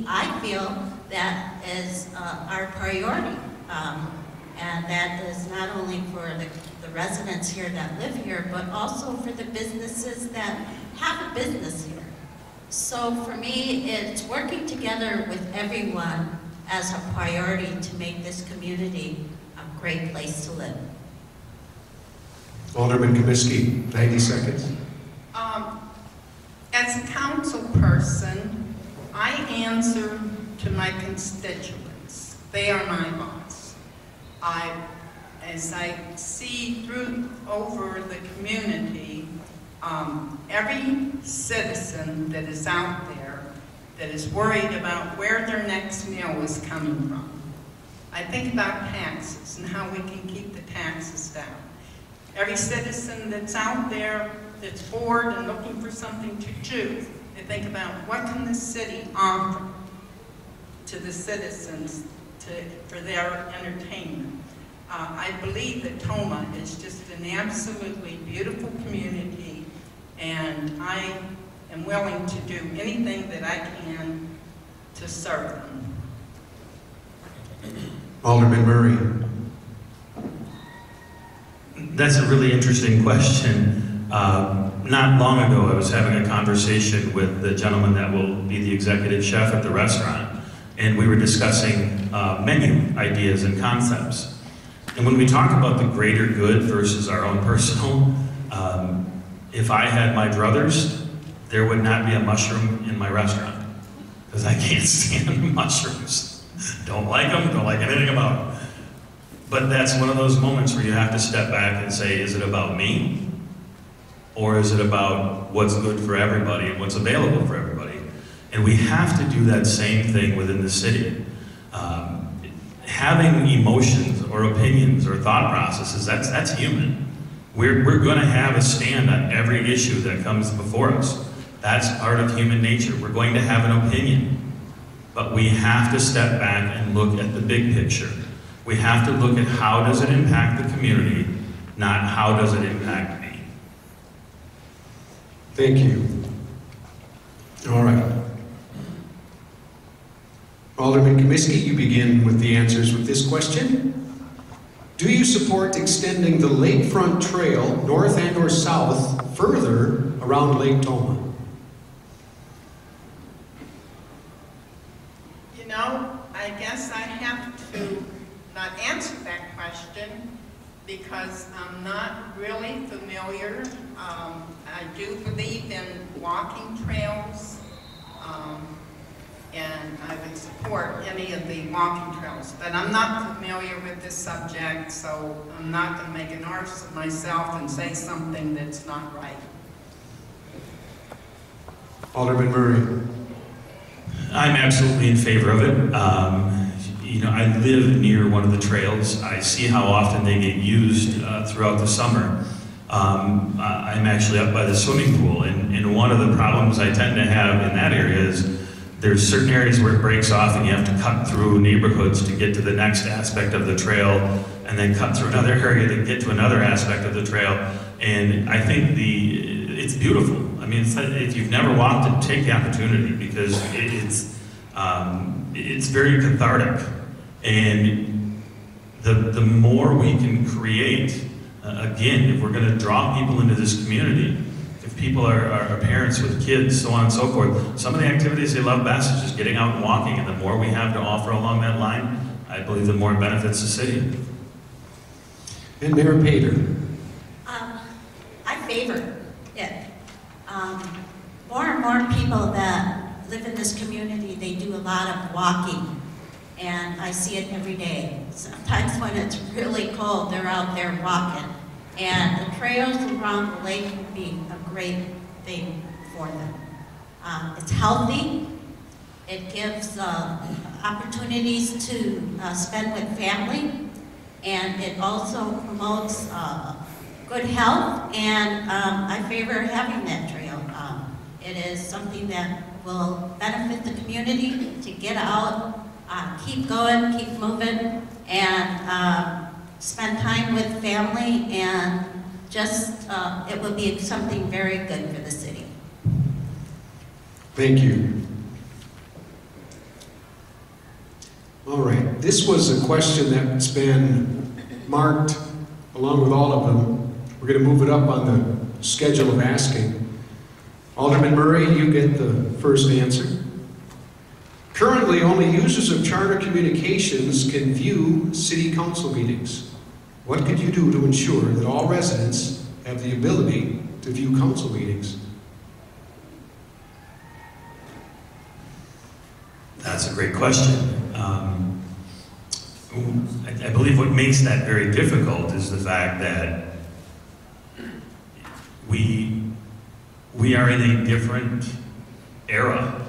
I feel that is our priority. And that is not only for the residents here that live here, but also for the businesses that have a business here. So for me, it's working together with everyone as a priority to make this community a great place to live. Alderman Komiskey, 90 seconds. As a council person, I answer to my constituents. They are my boss. As I see over the community, every citizen that is out there that is worried about where their next meal is coming from. I think about taxes and how we can keep the taxes down. Every citizen that's out there that's bored and looking for something to do, they think about what can the city offer to the citizens for their entertainment. I believe that Tomah is just an absolutely beautiful community, and I am willing to do anything that I can to serve them. Alderman Murray. That's a really interesting question. Not long ago, I was having a conversation with the gentleman that will be the executive chef at the restaurant, and we were discussing menu ideas and concepts. And when we talk about the greater good versus our own personal, if I had my druthers, there would not be a mushroom in my restaurant, because I can't stand mushrooms. Don't like them, don't like anything about them. But that's one of those moments where you have to step back and say, is it about me? Or is it about what's good for everybody and what's available for everybody? And we have to do that same thing within the city. Having emotions or opinions or thought processes, that's human. We're going to have a stand on every issue that comes before us. That's part of human nature. We're going to have an opinion. But we have to step back and look at the big picture. We have to look at how does it impact the community, not how does it impact me. Thank you. All right. Alderman Komiskey, you begin with the answers with this question. Do you support extending the lakefront trail north and or south further around Lake Tomah? You know, I guess I have to not answer that question because I'm not really familiar. I do believe in walking trails, and and I would support any of the walking trails. But I'm not familiar with this subject, so I'm not going to make an arse of myself and say something that's not right. Alderman Murray. I'm absolutely in favor of it. You know, I live near one of the trails. I see how often they get used throughout the summer. I'm actually up by the swimming pool, and one of the problems I tend to have in that area is there's certain areas where it breaks off and you have to cut through neighborhoods to get to the next aspect of the trail, and then cut through another area to get to another aspect of the trail. And I think it's beautiful. I mean, if you've never walked it, take the opportunity, because it's very cathartic. And the more we can create, again, if we're going to draw people into this community, if people are parents with kids, so on and so forth, some of the activities they love best is just getting out and walking, and the more we have to offer along that line, I believe the more it benefits the city. And Mayor Pater. I favor it. More and more people that live in this community, they do a lot of walking, and I see it every day. Sometimes when it's really cold, they're out there walking, and the trails around the lake would be a great thing for them. It's healthy. It gives opportunities to spend with family, and it also promotes good health, and I favor having that trail. It is something that will benefit the community to get out, keep going, keep moving, and spend time with family, and just it will be something very good for the city. Thank you. All right, this was a question that's been marked along with all of them. We're going to move it up on the schedule of asking. Alderman Murray, you get the first answer. Currently, only users of Charter Communications can view City Council meetings. What could you do to ensure that all residents have the ability to view council meetings? That's a great question. I believe what makes that very difficult is the fact that we are in a different era.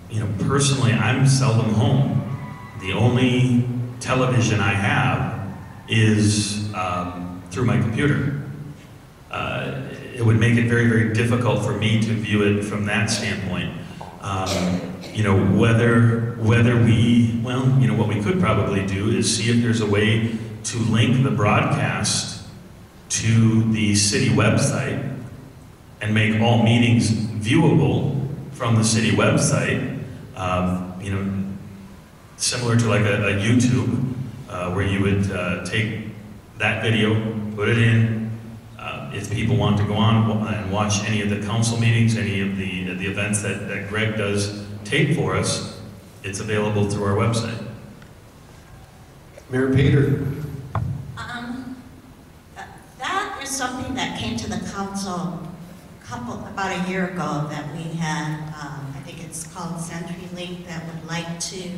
You know, personally, I'm seldom home. The only television I have is through my computer. It would make it very, very difficult for me to view it from that standpoint. You know, whether we, well, you know, what we could probably do is see if there's a way to link the broadcast to the city website and make all meetings viewable from the city website. You know, similar to like a YouTube, where you would take that video, put it in. If people want to go on and watch any of the council meetings, any of the events that Greg does tape for us, it's available through our website. Mayor Pater. That is something that came to the council about a year ago that we had, I think it's called CenturyLink, that would like to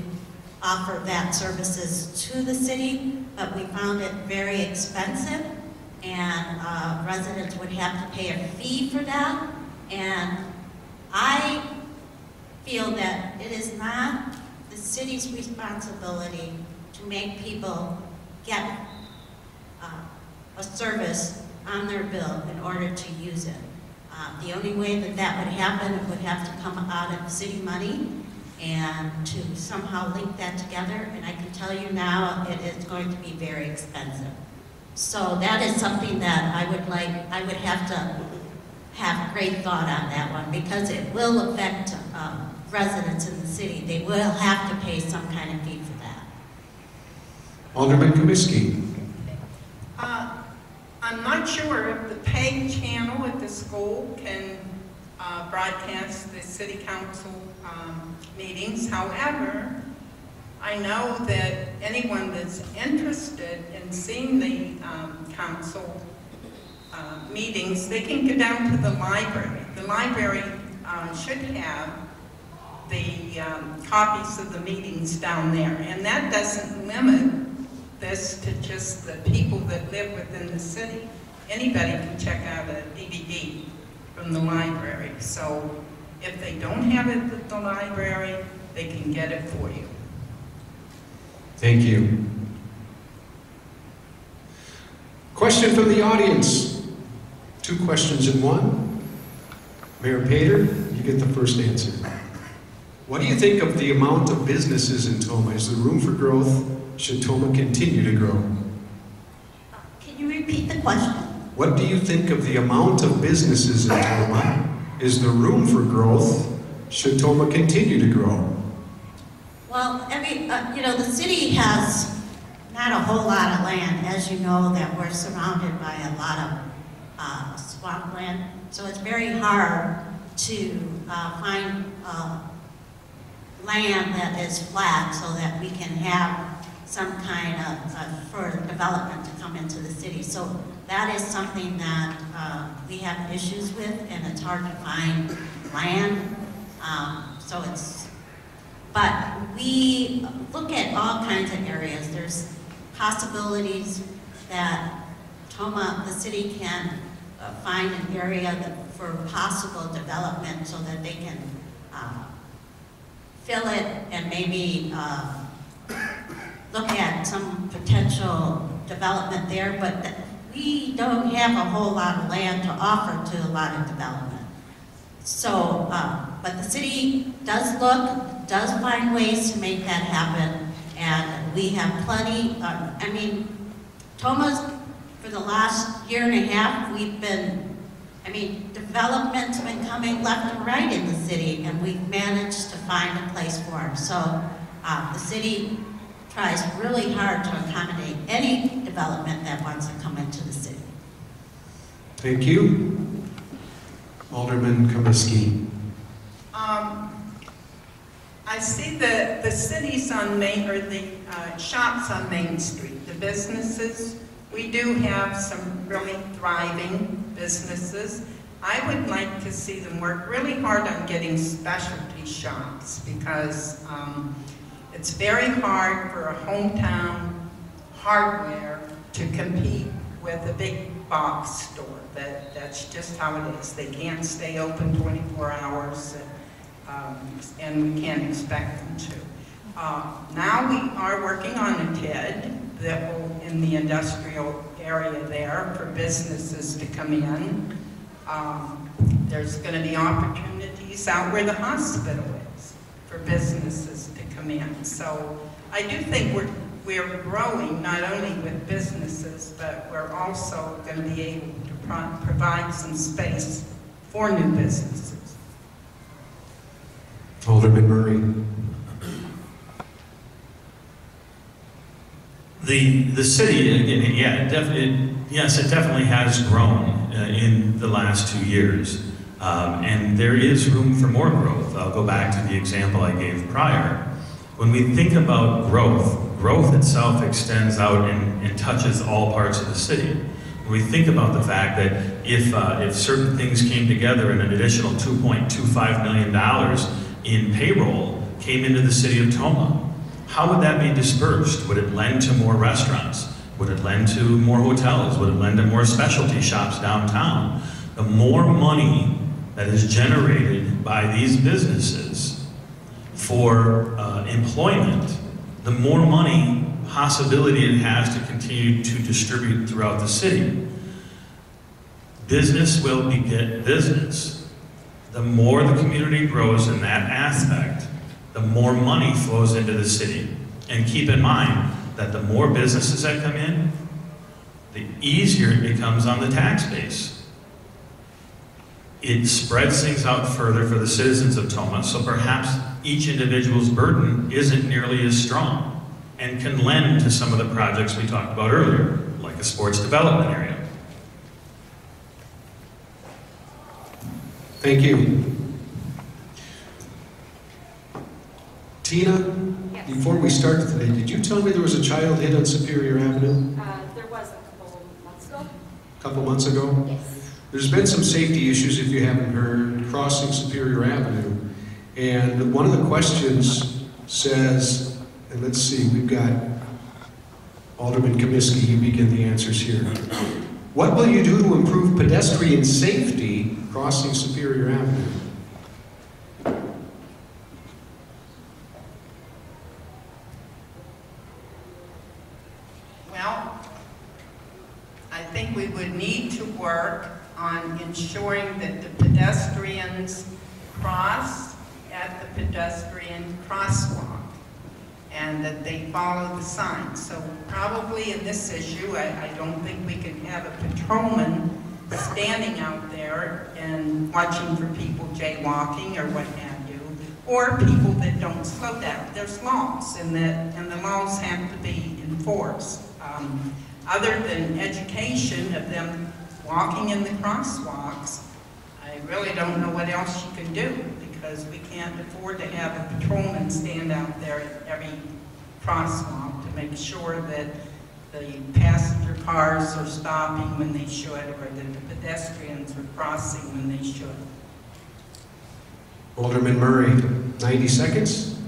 offer that services to the city, but we found it very expensive, and residents would have to pay a fee for that. And I feel that it is not the city's responsibility to make people get a service on their bill in order to use it. The only way that that would happen, it would have to come out of city money, and to somehow link that together, and I can tell you now it is going to be very expensive. So that is something that I would have to have great thought on that one, because it will affect residents in the city. They will have to pay some kind of fee for that. Alderman Komiskey. I'm not sure if the paid channel at the school can broadcast the city council meetings. However, I know that anyone that's interested in seeing the council meetings, they can go down to the library. The library should have the copies of the meetings down there. And that doesn't limit this to just the people that live within the city. Anybody can check out a DVD from the library. So if they don't have it at the library, they can get it for you. Thank you. Question from the audience. 2 questions in one. Mayor Pater, you get the first answer. What do you think of the amount of businesses in Tomah? Is there room for growth? Should Tomah continue to grow? Can you repeat the question? What do you think of the amount of businesses in Tomah? Is there room for growth? Should Tomah continue to grow? Well, the city has not a whole lot of land, as you know, that we're surrounded by a lot of swampland. So it's very hard to find land that is flat so that we can have some kind of for development to come into the city. So that is something that we have issues with, and it's hard to find land. But we look at all kinds of areas. There's possibilities that Tomah, the city, can find an area for possible development so that they can fill it and maybe look at some potential development there, but we don't have a whole lot of land to offer to a lot of development. So, but the city does find ways to make that happen, and we have plenty, Tomah's, for the last year and a half, development's been coming left and right in the city, and we've managed to find a place for them. So the city tries really hard to accommodate any development that wants to come into the city. Thank you. Alderman Komiskey. I see the cities on Main, or the shops on Main Street, the businesses. We do have some really thriving businesses. I would like to see them work really hard on getting specialty shops, because it's very hard for a hometown hardware to compete with a big box store. That's just how it is. They can't stay open 24 hours, and we can't expect them to. Now we are working on a TID that will, in the industrial area there, for businesses to come in. There's going to be opportunities out where the hospital is for businesses to come in. So I do think we're growing not only with businesses, but we're also going to be able to provide some space for new businesses. Alderman Murray. The city, yes, it definitely has grown in the last 2 years. And there is room for more growth. I'll go back to the example I gave prior. When we think about growth itself extends out and touches all parts of the city. When we think about the fact that if certain things came together and an additional $2.25 million in payroll came into the city of Tomah, how would that be dispersed? Would it lend to more restaurants? Would it lend to more hotels? Would it lend to more specialty shops downtown? The more money that is generated by these businesses for employment, the more money possibility it has to continue to distribute throughout the city. Business will beget business. The more the community grows in that aspect, the more money flows into the city. And keep in mind that the more businesses that come in, the easier it becomes on the tax base. It spreads things out further for the citizens of Tomah, so perhaps each individual's burden isn't nearly as strong and can lend to some of the projects we talked about earlier, like a sports development area. Thank you. Tina, Yes. before we start today, did you tell me there was a child hit on Superior Avenue There was a couple months ago. a couple months ago? Yes. There's been some safety issues, if you haven't heard, crossing Superior Avenue. And one of the questions says, and let's see, we've got Alderman Komiskey, you begin the answers here. What will you do to improve pedestrian safety crossing Superior Avenue? Well, I think we would need to work on ensuring that the pedestrians cross at the pedestrian crosswalk and that they follow the signs. So probably in this issue, I don't think we can have a patrolman standing out there and watching for people jaywalking or what have you, or people that don't slow down. There's laws, and the laws have to be enforced. Other than education of them walking in the crosswalks, I really don't know what else you can do, because we can't afford to have a patrolman stand out there at every crosswalk to make sure that the passenger cars are stopping when they should, or that the pedestrians are crossing when they should. Alderman Murray, 90 seconds.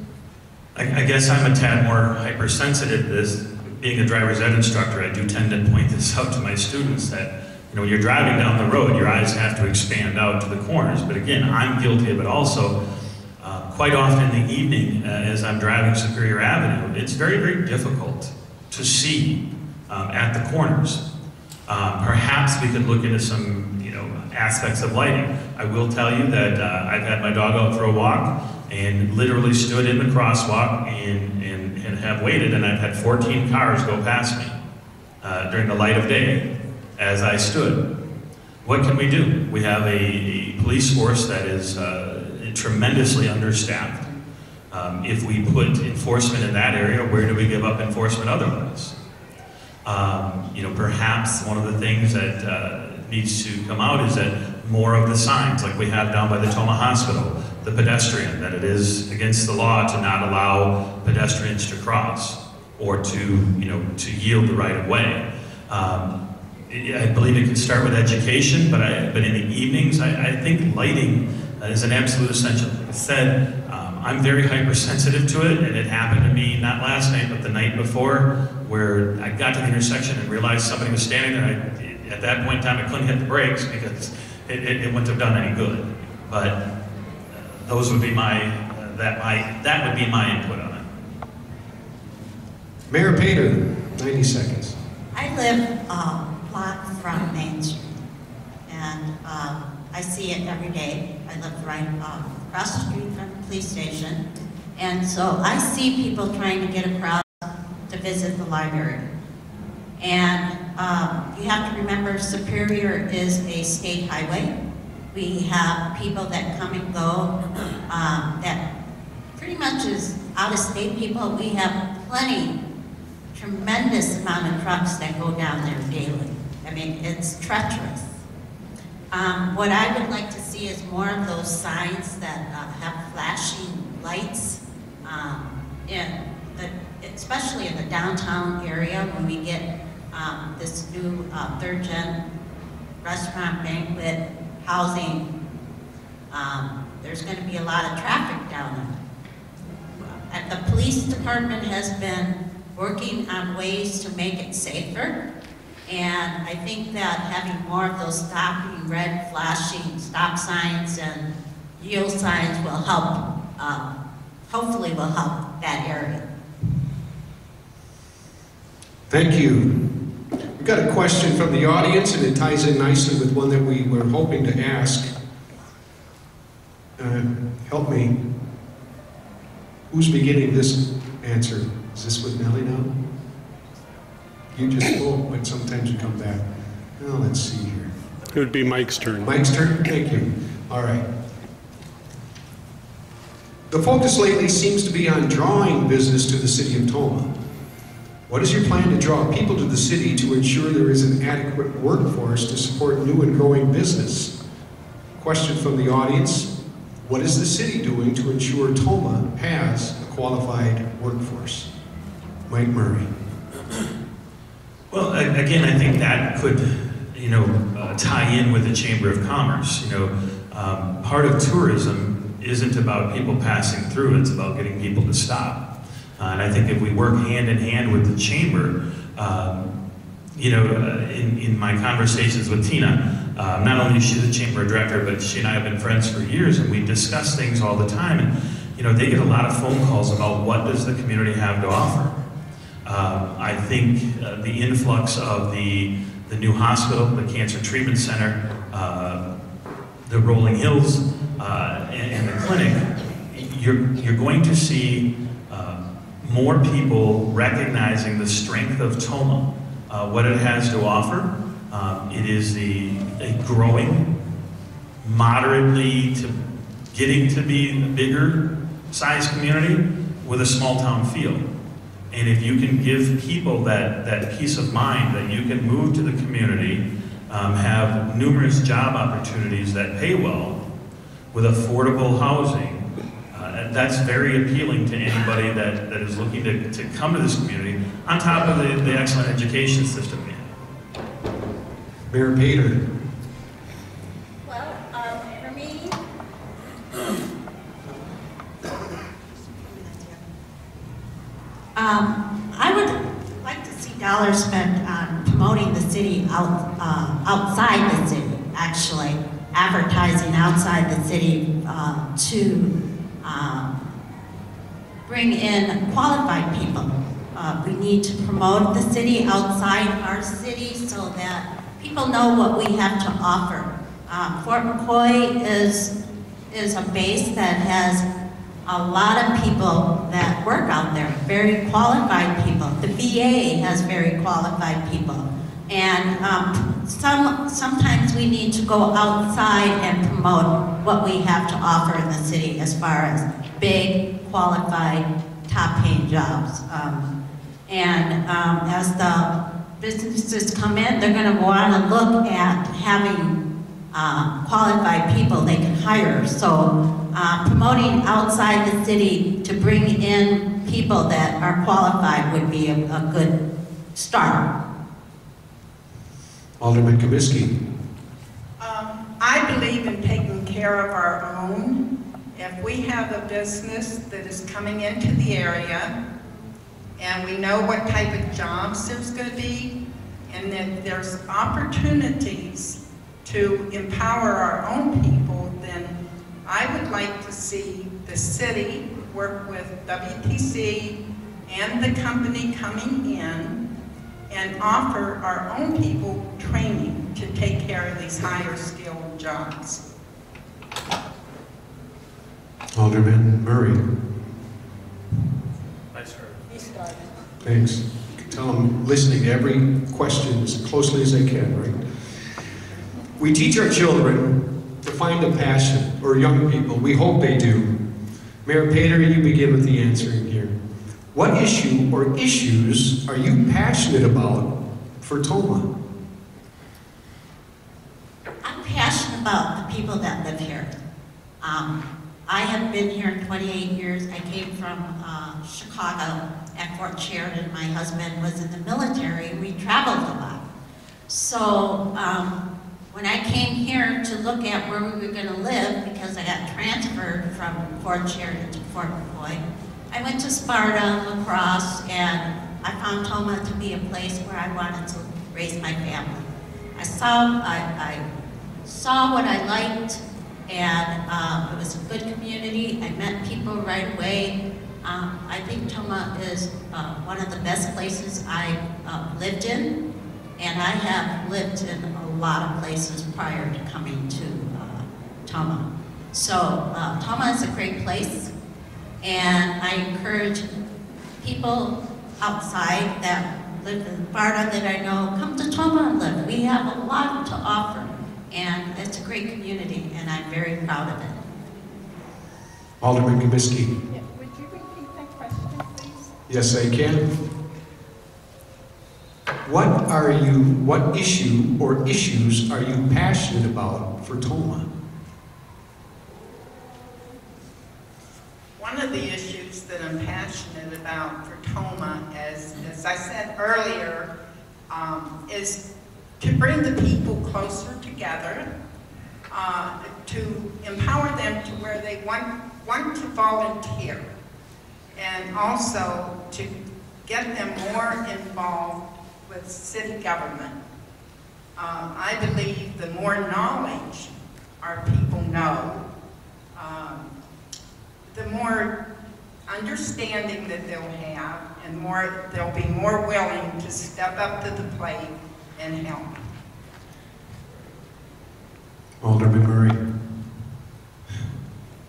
I guess I'm a tad more hypersensitive to this. Being a driver's ed instructor, I do tend to point this out to my students that, you know, when you're driving down the road, your eyes have to expand out to the corners. But again, I'm guilty of it also. Quite often in the evening, as I'm driving Superior Avenue, it's very, very difficult to see at the corners. Perhaps we could look into some, you know, aspects of lighting. I will tell you that I've had my dog out for a walk and literally stood in the crosswalk and have waited, and I've had 14 cars go past me during the light of day as I stood. What can we do? We have a police force that is tremendously understaffed. If we put enforcement in that area, where do we give up enforcement otherwise? You know, perhaps one of the things that needs to come out is that more of the signs, like we have down by the Tomah Hospital, the pedestrian, that it is against the law to not allow pedestrians to cross or to, you know, to yield the right of way. I believe it can start with education, but in the evenings, I think lighting is an absolute essential. Like I said, I'm very hypersensitive to it, and it happened to me not last night, but the night before, where I got to the intersection and realized somebody was standing there. At that point in time, I couldn't hit the brakes because it wouldn't have done any good. But those would be that would be my input on it. Mayor Pater, 90 seconds. I live a block from Main Street, and I see it every day. I live right across the street from the police station, and so I see people trying to get across to visit the library. And you have to remember, Superior is a state highway. We have people that come and go that pretty much is out-of-state people. We have tremendous amount of trucks that go down there daily. I mean, it's treacherous. What I would like to see is more of those signs that have flashing lights, especially in the downtown area when we get this new third-gen restaurant, banquet, housing. There's going to be a lot of traffic down there. And the police department has been working on ways to make it safer. And I think that having more of those stopping, red flashing stop signs and yield signs will help, hopefully will help that area. Thank you. We've got a question from the audience, and it ties in nicely with one that we were hoping to ask. Help me. Who's beginning this answer? Is this with Nellie now? You just spoke, but sometimes you come back. Well, let's see here. It would be Mike's turn. Mike's turn? Thank you. All right. The focus lately seems to be on drawing business to the city of Tomah. What is your plan to draw people to the city to ensure there is an adequate workforce to support new and growing business? Question from the audience. What is the city doing to ensure Tomah has a qualified workforce? Mike Murray. Well, again, I think that could, you know, tie in with the Chamber of Commerce. You know, part of tourism isn't about people passing through, it's about getting people to stop. And I think if we work hand in hand with the chamber, in my conversations with Tina, not only is she the chamber director, but she and I have been friends for years, and we discuss things all the time. And they get a lot of phone calls about what does the community have to offer. I think the influx of the new hospital, the cancer treatment center, the Rolling Hills, and the clinic, you're going to see more people recognizing the strength of Tomah, what it has to offer. It is a growing, moderately to getting to be a bigger size community with a small town feel. And if you can give people that peace of mind that you can move to the community, have numerous job opportunities that pay well, with affordable housing, that's very appealing to anybody that is looking to come to this community, on top of the excellent education system we have. Mayor Pater. Well, for me, I would like to see dollars spent on promoting the city outside the city, actually, advertising outside the city to bring in qualified people. We need to promote the city outside our city so that people know what we have to offer. Fort McCoy is a base that has a lot of people that work out there, very qualified people. The VA has very qualified people. And sometimes we need to go outside and promote what we have to offer in the city as far as big, qualified, top-paying jobs. As the businesses come in, they're going to want to look at having qualified people they can hire. So promoting outside the city to bring in people that are qualified would be a good start. Alderman Komiskey. I believe in taking care of our own. If we have a business that is coming into the area and we know what type of jobs there's going to be, and that there's opportunities to empower our own people, then I would like to see the city work with WTC and the company coming in and offer our own people training to take care of these higher skilled jobs. Alderman Murray. Nice work. Thanks. You can tell I'm listening to every question as closely as I can, right? We teach our children to find a passion, or young people, we hope they do. Mayor Pater, you begin with the answering here. What issue or issues are you passionate about for Tomah? I'm passionate about the people that live here. I have been here 28 years. I came from Chicago at Fort Sheridan. My husband was in the military. We traveled a lot. So when I came here to look at where we were going to live, because I got transferred from Fort Sheridan to Fort McCoy, I went to Sparta, La Crosse, and I found Tomah to be a place where I wanted to raise my family. I saw what I liked, and it was a good community. I met people right away. I think Tomah is one of the best places I've lived in, and I have lived in a lot of places prior to coming to Tomah. So Tomah is a great place, and I encourage people outside that live in Sparta that I know, come to Tomah and live. We have a lot to offer, and it's a great community, and I'm very proud of it. Alderman Komiskey. Yeah, would you repeat that question, please? Yes, I can. What issue or issues are you passionate about for Tomah? One of the issues that I'm passionate about for Tomah, as I said earlier, is to bring the people closer together to empower them to where they want to volunteer, and also to get them more involved with city government. I believe the more knowledge our people know, the more understanding that they'll have, and they'll be more willing to step up to the plate and help. Alderman Murray.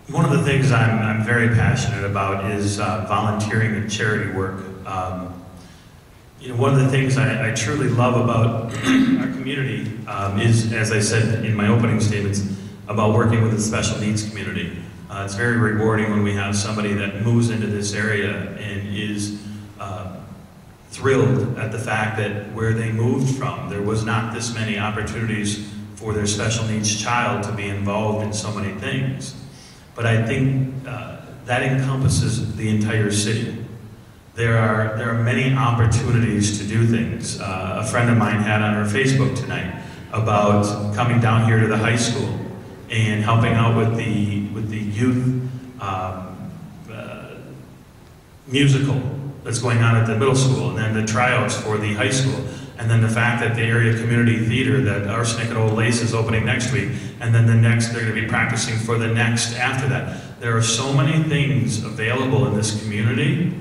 One of the things I'm very passionate about is volunteering and charity work. One of the things I truly love about our community is, as I said in my opening statements, about working with the special needs community. It's very rewarding when we have somebody that moves into this area and is thrilled at the fact that where they moved from, there was not this many opportunities for their special needs child to be involved in so many things. But I think that encompasses the entire city. There are many opportunities to do things. A friend of mine had on her Facebook tonight about coming down here to the high school and helping out with the youth musical that's going on at the middle school, and then the tryouts for the high school, and then the fact that the area community theater that Arsenic and Old Lace is opening next week, and then they're going to be practicing for the next after that. There are so many things available in this community,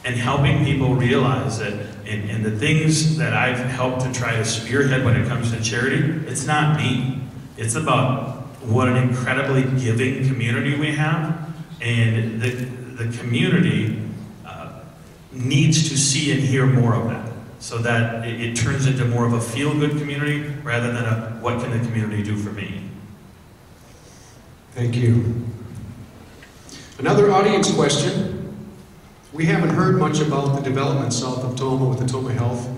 and helping people realize that, and the things that I've helped to try to spearhead when it comes to charity, it's not me. It's about what an incredibly giving community we have, and the community needs to see and hear more of that, so that it turns into more of a feel-good community rather than a what can the community do for me. Thank you. Another audience question. We haven't heard much about the development south of Tomah with the Tomah Health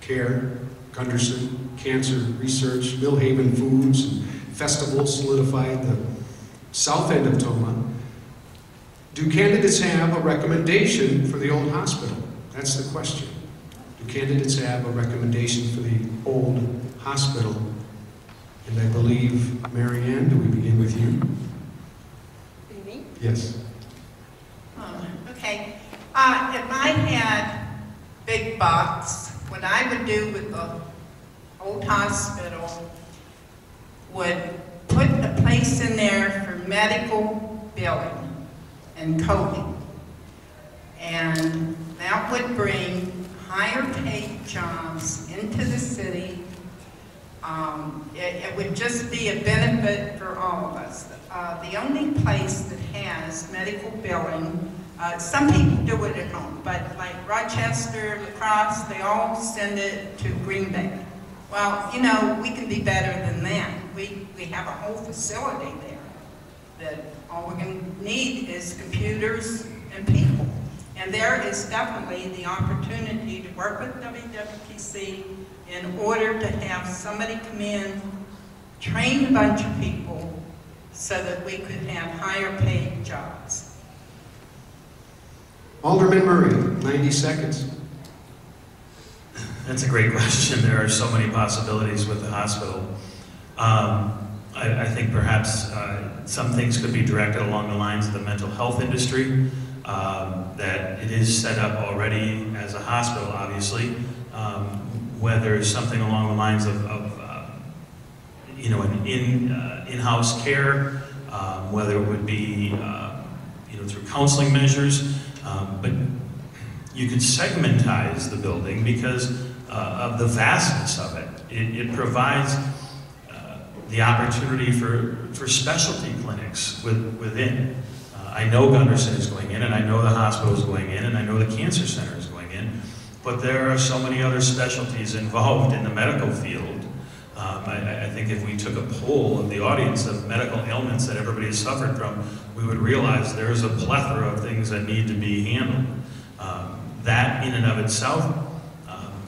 Care, Gunderson, Cancer Research, Millhaven Foods, and festivals solidified the south end of Tomah. Do candidates have a recommendation for the old hospital? That's the question. Do candidates have a recommendation for the old hospital? And I believe, Mary Ann, do we begin with you? Me? Yes. Okay. If I had big bucks, what I would do with the old hospital would put a place in there for medical billing and coding. And that would bring higher paid jobs into the city. It would just be a benefit for all of us. The only place that has medical billing, some people do it at home, but like Rochester, La Crosse, they all send it to Green Bay. Well, you know, we can be better than that. We have a whole facility there that all we're going to need is computers and people. And there is definitely the opportunity to work with WWPC in order to have somebody come in, train a bunch of people so that we could have higher paid jobs. Alderman Murray, 90 seconds. That's a great question. There are so many possibilities with the hospital. I think perhaps some things could be directed along the lines of the mental health industry, that it is set up already as a hospital, obviously. Whether something along the lines of you know, an in-house care, whether it would be you know, through counseling measures, but you could segmentize the building because of the vastness of it. It provides the opportunity for specialty clinics within. I know Gunderson is going in, and I know the hospital is going in, and I know the cancer center is going in, but there are so many other specialties involved in the medical field. I think if we took a poll of the audience of medical ailments that everybody has suffered from, we would realize there's a plethora of things that need to be handled. That in and of itself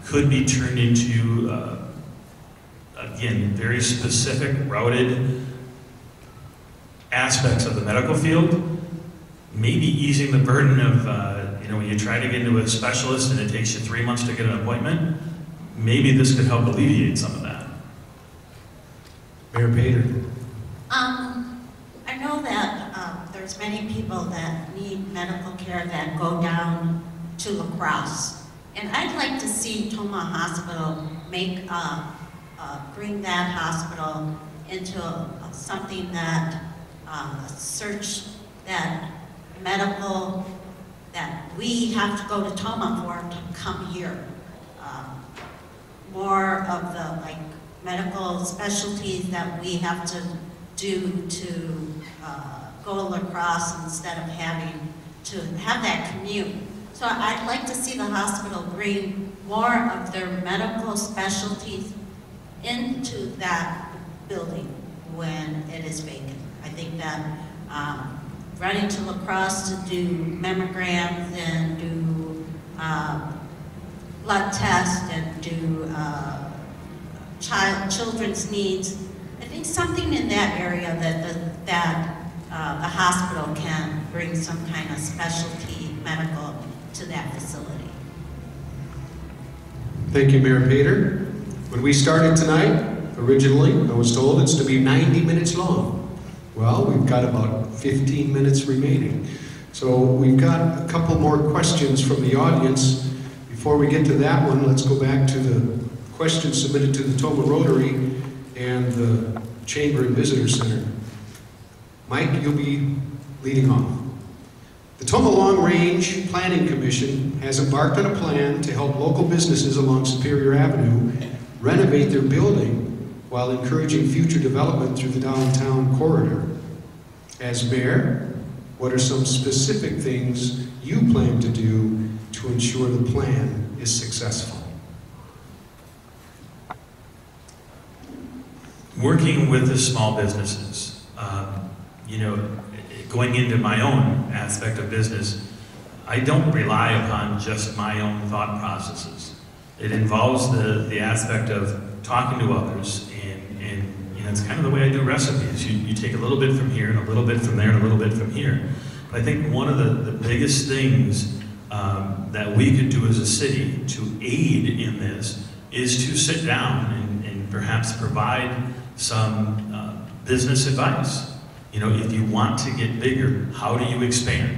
could be turned into, again, very specific, routed aspects of the medical field, maybe easing the burden of, you know, when you try to get into a specialist and it takes you 3 months to get an appointment, maybe this could help alleviate some of that. Mayor Pater. medical care that go down to La Crosse. And I'd like to see Tomah Hospital bring that hospital into something that search that medical that we have to go to Tomah for to come here. More of the medical specialties that we have to do to go to La Crosse instead of having to have that commute. So I'd like to see the hospital bring more of their medical specialties into that building when it is vacant. I think that running to La Crosse to do mammograms and do blood tests and do children's needs, I think something in that area that the hospital can bring some kind of specialty medical to that facility. Thank you, Mayor Pater. When we started tonight, originally, I was told it's to be 90 minutes long. Well, we've got about 15 minutes remaining. So we've got a couple more questions from the audience. Before we get to that one, let's go back to the questions submitted to the Tomah Rotary and the Chamber and Visitors Center. Mike, you'll be leading off. The Tomah Long Range Planning Commission has embarked on a plan to help local businesses along Superior Avenue renovate their building while encouraging future development through the downtown corridor. As mayor, what are some specific things you plan to do to ensure the plan is successful? Working with the small businesses, going into my own aspect of business, I don't rely upon just my own thought processes. It involves the aspect of talking to others, and it's kind of the way I do recipes. You take a little bit from here, and a little bit from there, and a little bit from here. But I think one of the biggest things that we could do as a city to aid in this is to sit down and perhaps provide some business advice. If you want to get bigger, how do you expand?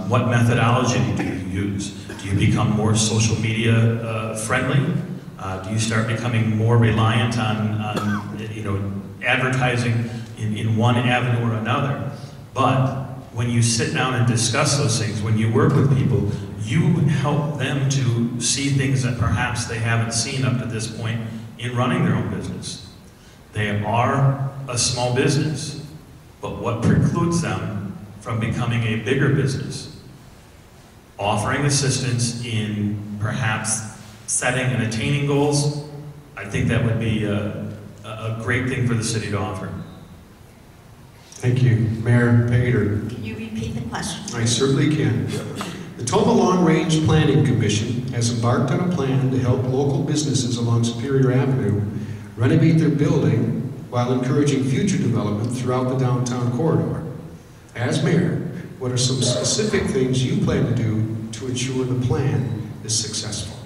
What methodology do you use? Do you become more social media friendly? Do you start becoming more reliant on advertising in one avenue or another? But when you sit down and discuss those things, when you work with people, you help them to see things that perhaps they haven't seen up to this point in running their own business. They are a small business, but what precludes them from becoming a bigger business? Offering assistance in perhaps setting and attaining goals. I think that would be a great thing for the city to offer. Thank you. Mayor Pater. Can you repeat the question? I certainly can. The Tomah Long Range Planning Commission has embarked on a plan to help local businesses along Superior Avenue renovate their building while encouraging future development throughout the downtown corridor. As mayor, what are some specific things you plan to do to ensure the plan is successful?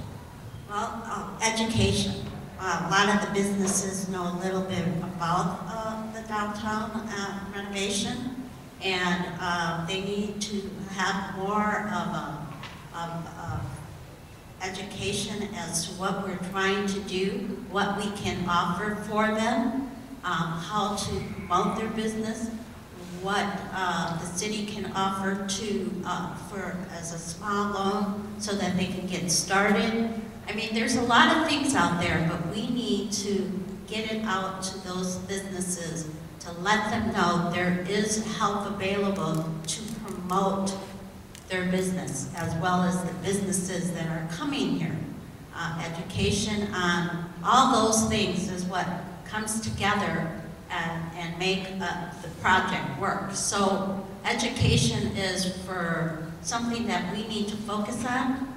Well, education. A lot of the businesses know a little bit about the downtown renovation, and they need to have more of education as to what we're trying to do, what we can offer for them, how to promote their business, what the city can offer as a small loan so that they can get started. I mean, there's a lot of things out there, but we need to get it out to those businesses to let them know there is help available to promote their business, as well as the businesses that are coming here. Education on all those things is what comes together and make the project work. So education is for something that we need to focus on.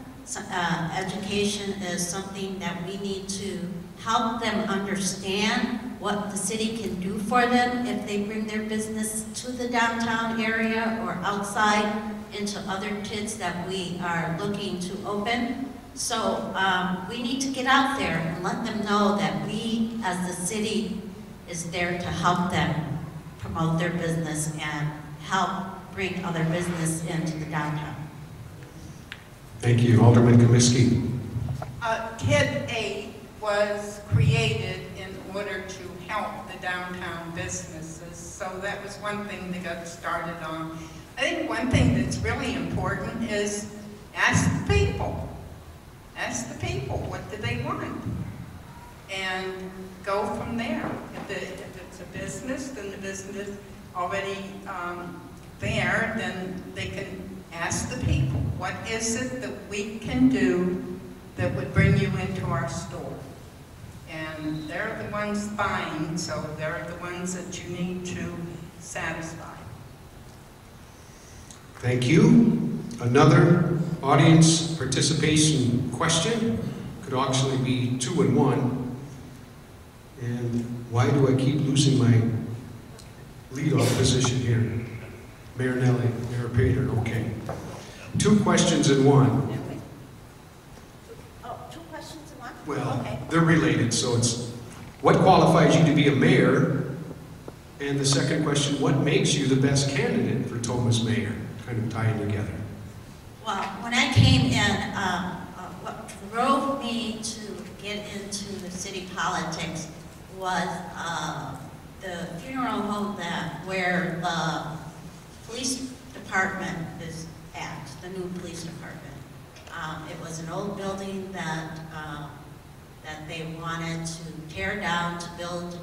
Education is something that we need to help them understand what the city can do for them if they bring their business to the downtown area or outside into other TIDs that we are looking to open. So we need to get out there and let them know that we as the city is there to help them promote their business and help bring other business into the downtown. Thank you. Alderman Komiskey. KID 8 was created in order to help the downtown businesses, so that was one thing that got started on. I think one thing that's really important is ask the people. Ask the people, what do they want? And go from there. If it's a business, then the business already there, then they can ask the people, what is it that we can do that would bring you into our store? And they're the ones buying, so they're the ones that you need to satisfy. Thank you. Another audience participation question. Could actually be 2 in 1. And why do I keep losing my lead-off position here? Mayor Nellie, Mayor Pater, okay. 2 questions in 1. Oh, 2 questions in 1? Well, okay. they're related, so it's what qualifies you to be a mayor? And the second question, what makes you the best candidate for Tomah's mayor? Kind of tying together. Well, when I came in, what drove me to get into the city politics was the funeral home where the police department is at, the new police department. It was an old building that they wanted to tear down to build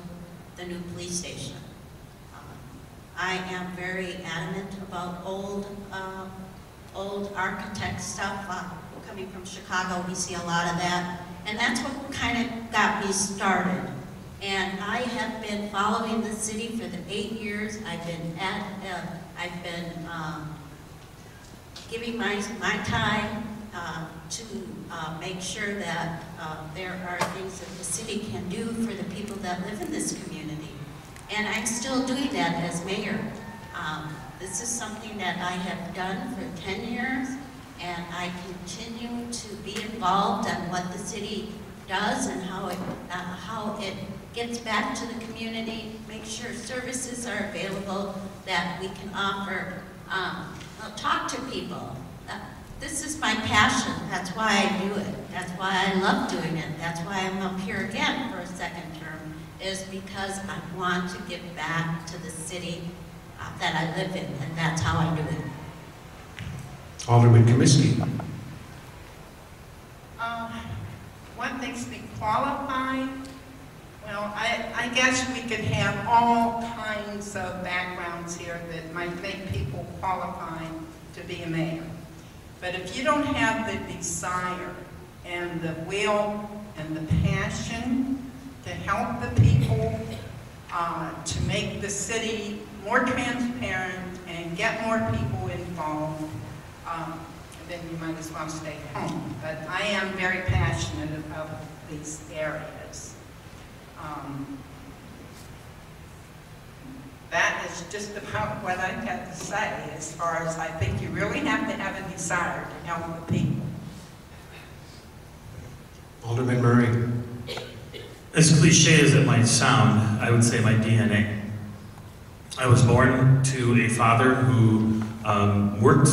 the new police station. I am very adamant about old architect stuff. Coming from Chicago, we see a lot of that. And that's what kind of got me started. And I have been following the city for the 8 years. I've been giving my time to make sure that there are things that the city can do for the people that live in this community. And I'm still doing that as mayor. This is something that I have done for 10 years, and I continue to be involved in what the city does and how it gets back to the community, make sure services are available that we can offer. Talk to people. This is my passion. That's why I do it. That's why I love doing it. That's why I'm up here again for a second term, is because I want to give back to the city that I live in, and that's how I do it. Alderman Komiskey. What makes me qualified? Well, I guess we could have all kinds of backgrounds here that might make people qualified to be a mayor. But if you don't have the desire and the will and the passion to help the people, to make the city more transparent and get more people involved, then you might as well stay home. But I am very passionate about these areas. That is just about what I have to say, as far as I think you really have to have a desire to help the people. Alderman Murray. As cliche as it might sound, I would say my DNA. I was born to a father who worked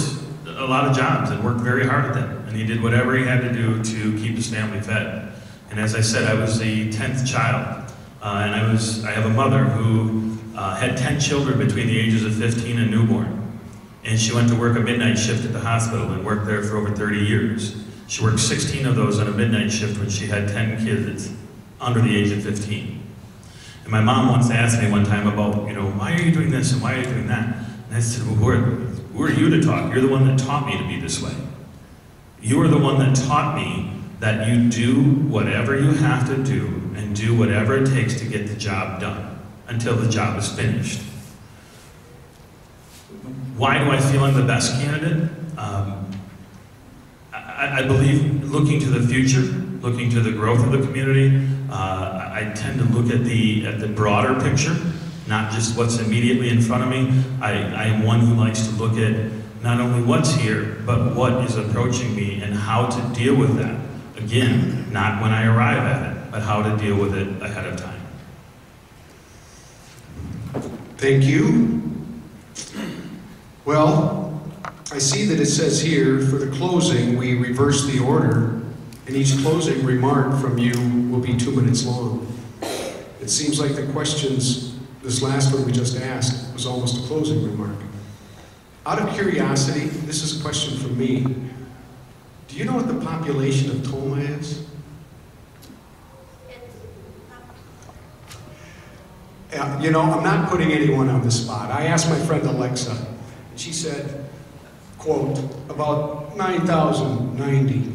a lot of jobs and worked very hard at them, and he did whatever he had to do to keep his family fed. And as I said, I was the 10th child, and I have a mother who had 10 children between the ages of 15 and newborn, and she went to work a midnight shift at the hospital and worked there for over 30 years. She worked 16 of those on a midnight shift when she had 10 kids under the age of 15. And my mom once asked me one time about, why are you doing this and why are you doing that? And I said, well, who are you to talk? You're the one that taught me to be this way. You are the one that taught me that you do whatever you have to do and do whatever it takes to get the job done until the job is finished. Why do I feel I'm the best candidate? I believe looking to the future, looking to the growth of the community, I tend to look at the broader picture, not just what's immediately in front of me. I am one who likes to look at not only what's here, but what is approaching me and how to deal with that. Again, not when I arrive at it, but how to deal with it ahead of time. Thank you. Well, I see that it says here, for the closing, we reverse the order, and each closing remark from you will be 2 minutes long. It seems like the questions, this last one we just asked, was almost a closing remark. Out of curiosity, this is a question from me. Do you know what the population of Tomah is? You know, I'm not putting anyone on the spot. I asked my friend Alexa, and she said, quote, about 9,090.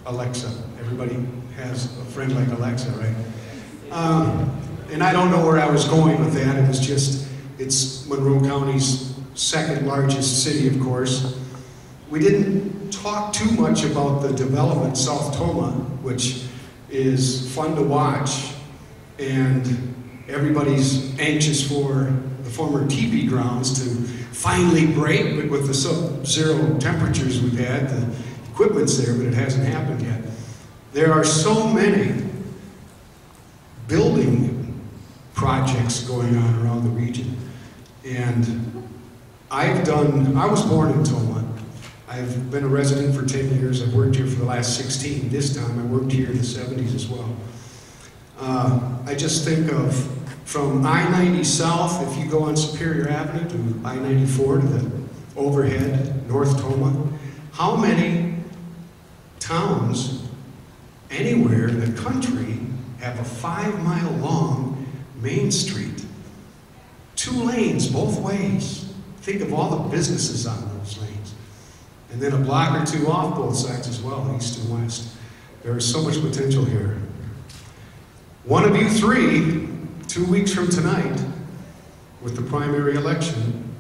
Alexa. Everybody has a friend like Alexa, right? And I don't know where I was going with that. It was just, it's Monroe County's second largest city, of course. We didn't talk too much about the development, South Tomah, which is fun to watch, and everybody's anxious for the former teepee grounds to finally break, but with the sub-zero temperatures we've had, the equipment's there, but it hasn't happened yet. There are so many building projects going on around the region, and I was born in Tomah. I've been a resident for 10 years. I've worked here for the last 16. This time I worked here in the 70s as well. I just think of from I-90 south, if you go on Superior Avenue to I-94 to the overhead, North Tomah, how many towns anywhere in the country have a 5-mile long main street? 2 lanes both ways. Think of all the businesses on those lanes. And then a block or 2 off both sides as well, east and west. There is so much potential here. One of you 3, 2 weeks from tonight, with the primary election,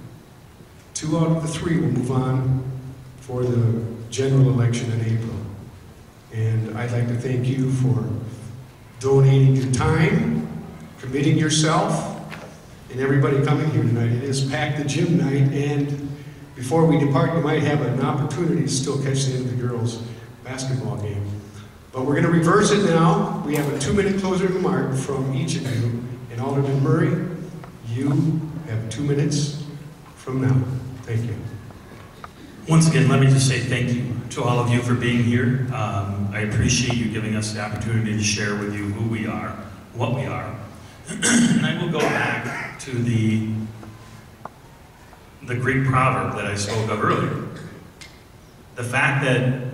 2 out of the 3 will move on for the general election in April. And I'd like to thank you for donating your time, committing yourself, and everybody coming here tonight. It is Pack the Gym night, and before we depart, you might have an opportunity to still catch the end of the girls' basketball game. But we're going to reverse it now. We have a 2-minute closing remark from each of you. And Alderman Murray, you have 2 minutes from now. Thank you. Once again, let me just say thank you to all of you for being here. I appreciate you giving us the opportunity to share with you who we are, what we are. And I will go back to the Greek proverb that I spoke of earlier. The fact that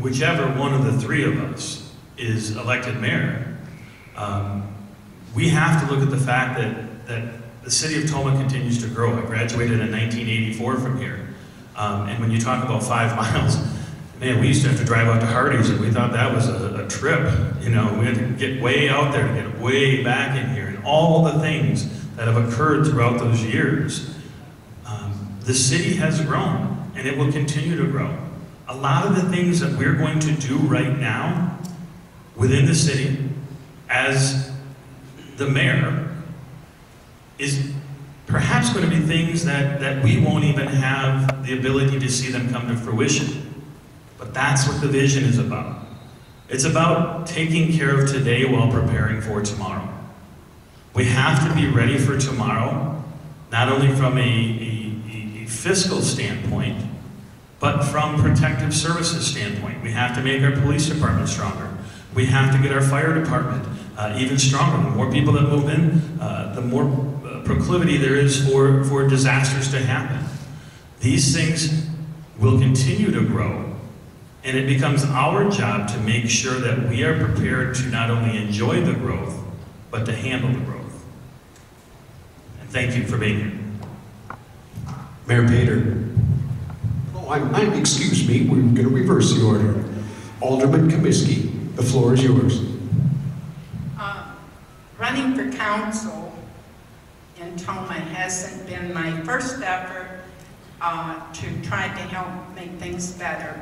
whichever one of the 3 of us is elected mayor, we have to look at the fact that the city of Tomah continues to grow. I graduated in 1984 from here. And when you talk about 5 miles, man, we used to have to drive out to Hardee's, and we thought that was a trip. You know, we had to get way out there to get way back in here, and all the things that have occurred throughout those years. The city has grown, and it will continue to grow. A lot of the things that we're going to do right now within the city as the mayor is perhaps going to be things that we won't even have the ability to see them come to fruition. But that's what the vision is about. It's about taking care of today while preparing for tomorrow. We have to be ready for tomorrow, not only from a fiscal standpoint, but from protective services standpoint. We have to make our police department stronger. We have to get our fire department even stronger. The more people that move in, the more proclivity there is for disasters to happen. These things will continue to grow, and it becomes our job to make sure that we are prepared to not only enjoy the growth, but to handle the growth. And thank you for being here. Mayor Pater. Oh, excuse me, we're going to reverse the order. Alderman Komiskey, the floor is yours. Running for council in Tomah hasn't been my first effort to try to help make things better.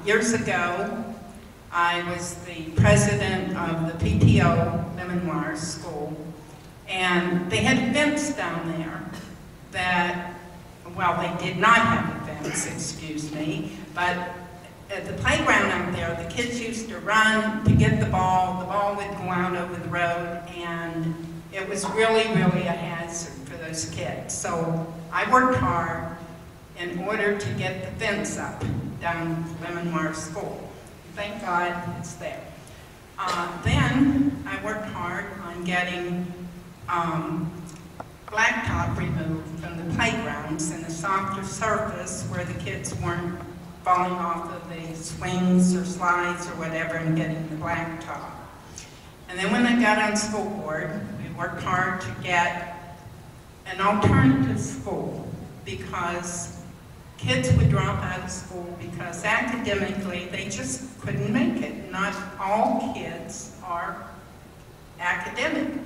Years ago, I was the president of the PTO Lemonwire School, and they had a fence down there that, well, they did not have a fence, excuse me, but at the playground out there, the kids used to run to get the ball would go out over the road, and it was really, really a hazard for those kids. So I worked hard in order to get the fence up down Lemonmar School. Thank God it's there. Then I worked hard on getting blacktop removed from the playgrounds and a softer surface where the kids weren't falling off of the swings or slides or whatever and getting the blacktop. And then when I got on school board, we worked hard to get an alternative school because kids would drop out of school because academically they just couldn't make it. Not all kids are academic.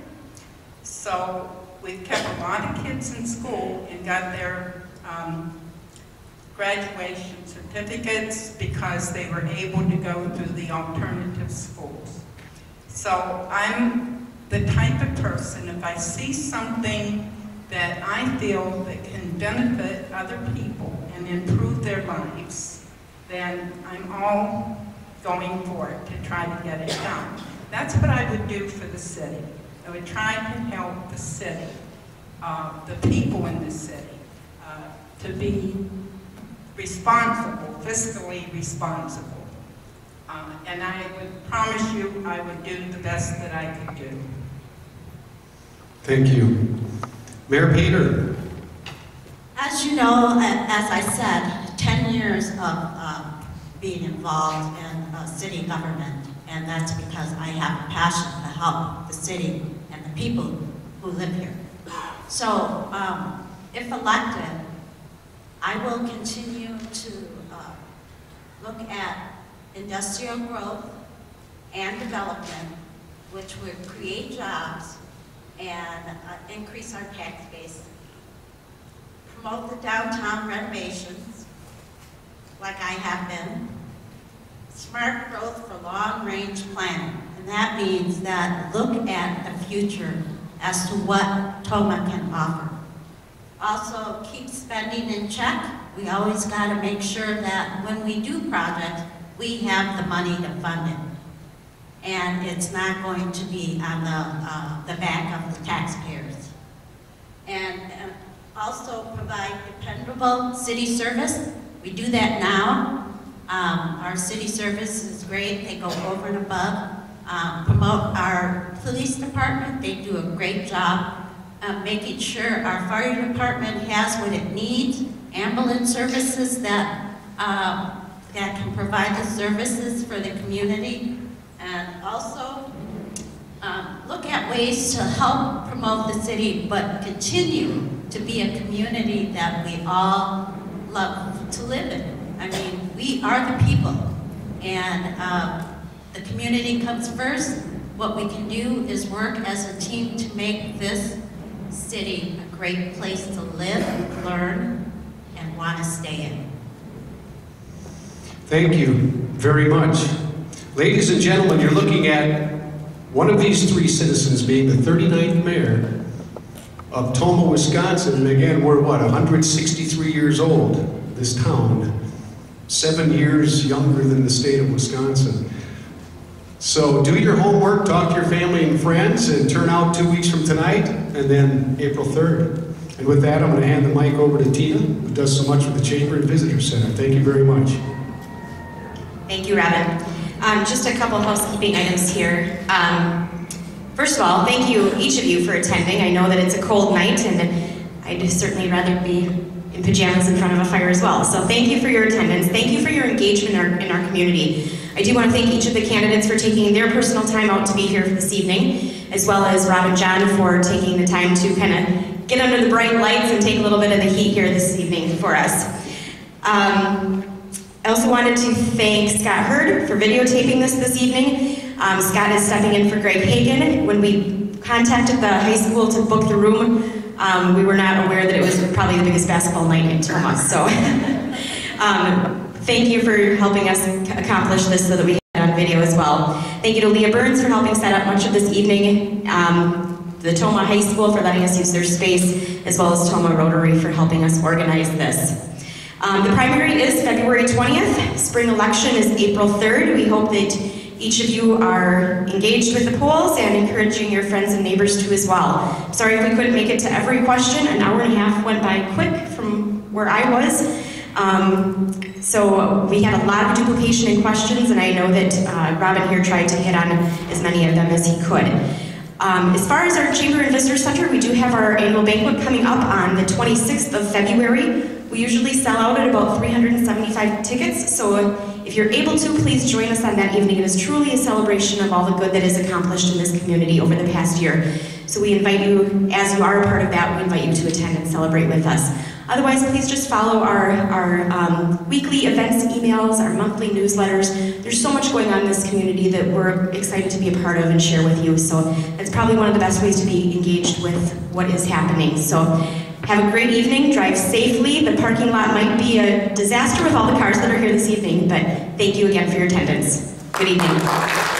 So we've kept a lot of kids in school and got their graduation certificates because they were able to go through the alternative schools. So I'm the type of person, if I see something that I feel that can benefit other people and improve their lives, then I'm all going for it to try to get it done. That's what I would do for the city. I would try to help the city, the people in the city, to be responsible, fiscally responsible. And I would promise you I would do the best that I could do. Thank you. Mayor Pater. As you know, as I said, 10 years of being involved in city government, and that's because I have a passion to help the city and the people who live here. So, if elected, I will continue to look at industrial growth and development, which would create jobs and increase our tax base. Promote the downtown renovations, like I have been. Smart growth for long-range planning, and that means that look at the future as to what Tomah can offer. Also, keep spending in check. We always got to make sure that when we do projects, we have the money to fund it. And it's not going to be on the back of the taxpayers. And also provide dependable city service. We do that now. Our city service is great. They go over and above. Promote our police department. They do a great job making sure our fire department has what it needs. Ambulance services that can provide the services for the community. And also look at ways to help promote the city, but continue to be a community that we all love to live in. I mean, we are the people, and the community comes first. What we can do is work as a team to make this city a great place to live, learn, and want to stay in. Thank you very much. Ladies and gentlemen, you're looking at one of these three citizens being the 39th mayor of Tomah, Wisconsin. And again, we're what, 163 years old, this town. 7 years younger than the state of Wisconsin. So do your homework, talk to your family and friends, and turn out 2 weeks from tonight, and then April 3rd. And with that, I'm going to hand the mic over to Tina, who does so much with the Chamber and Visitors Center. Thank you very much. Thank you, Robin. Just a couple housekeeping items here. First of all, thank you, each of you, for attending. I know that it's a cold night, and I'd certainly rather be in pajamas in front of a fire as well. So thank you for your attendance. Thank you for your engagement in our community. I do want to thank each of the candidates for taking their personal time out to be here this evening, as well as Rob and John for taking the time to kind of get under the bright lights and take a little bit of the heat here this evening for us. I also wanted to thank Scott Hurd for videotaping this evening. Scott is stepping in for Greg Hagen. When we contacted the high school to book the room, we were not aware that it was probably the biggest basketball night in Tomah. So thank you for helping us accomplish this so that we had it on video as well. Thank you to Leah Burns for helping set up much of this evening, the Tomah High School for letting us use their space, as well as Tomah Rotary for helping us organize this. The primary is February 20th. Spring election is April 3rd. We hope that Each of you are engaged with the polls and encouraging your friends and neighbors to as well. Sorry if we couldn't make it to every question. An hour and a half went by quick from where I was. So we had a lot of duplication in questions, and I know that Robin here tried to hit on as many of them as he could. As far as our Chamber and Visitor Center, we do have our annual banquet coming up on the 26th of February. We usually sell out at about 375 tickets, so if you're able to, please join us on that evening. It is truly a celebration of all the good that is accomplished in this community over the past year. So we invite you, as you are a part of that, we invite you to attend and celebrate with us. Otherwise, please just follow our weekly events emails, our monthly newsletters. There's so much going on in this community that we're excited to be a part of and share with you. So that's probably one of the best ways to be engaged with what is happening. So have a great evening, drive safely. The parking lot might be a disaster with all the cars that are here this evening, but thank you again for your attendance. Good evening.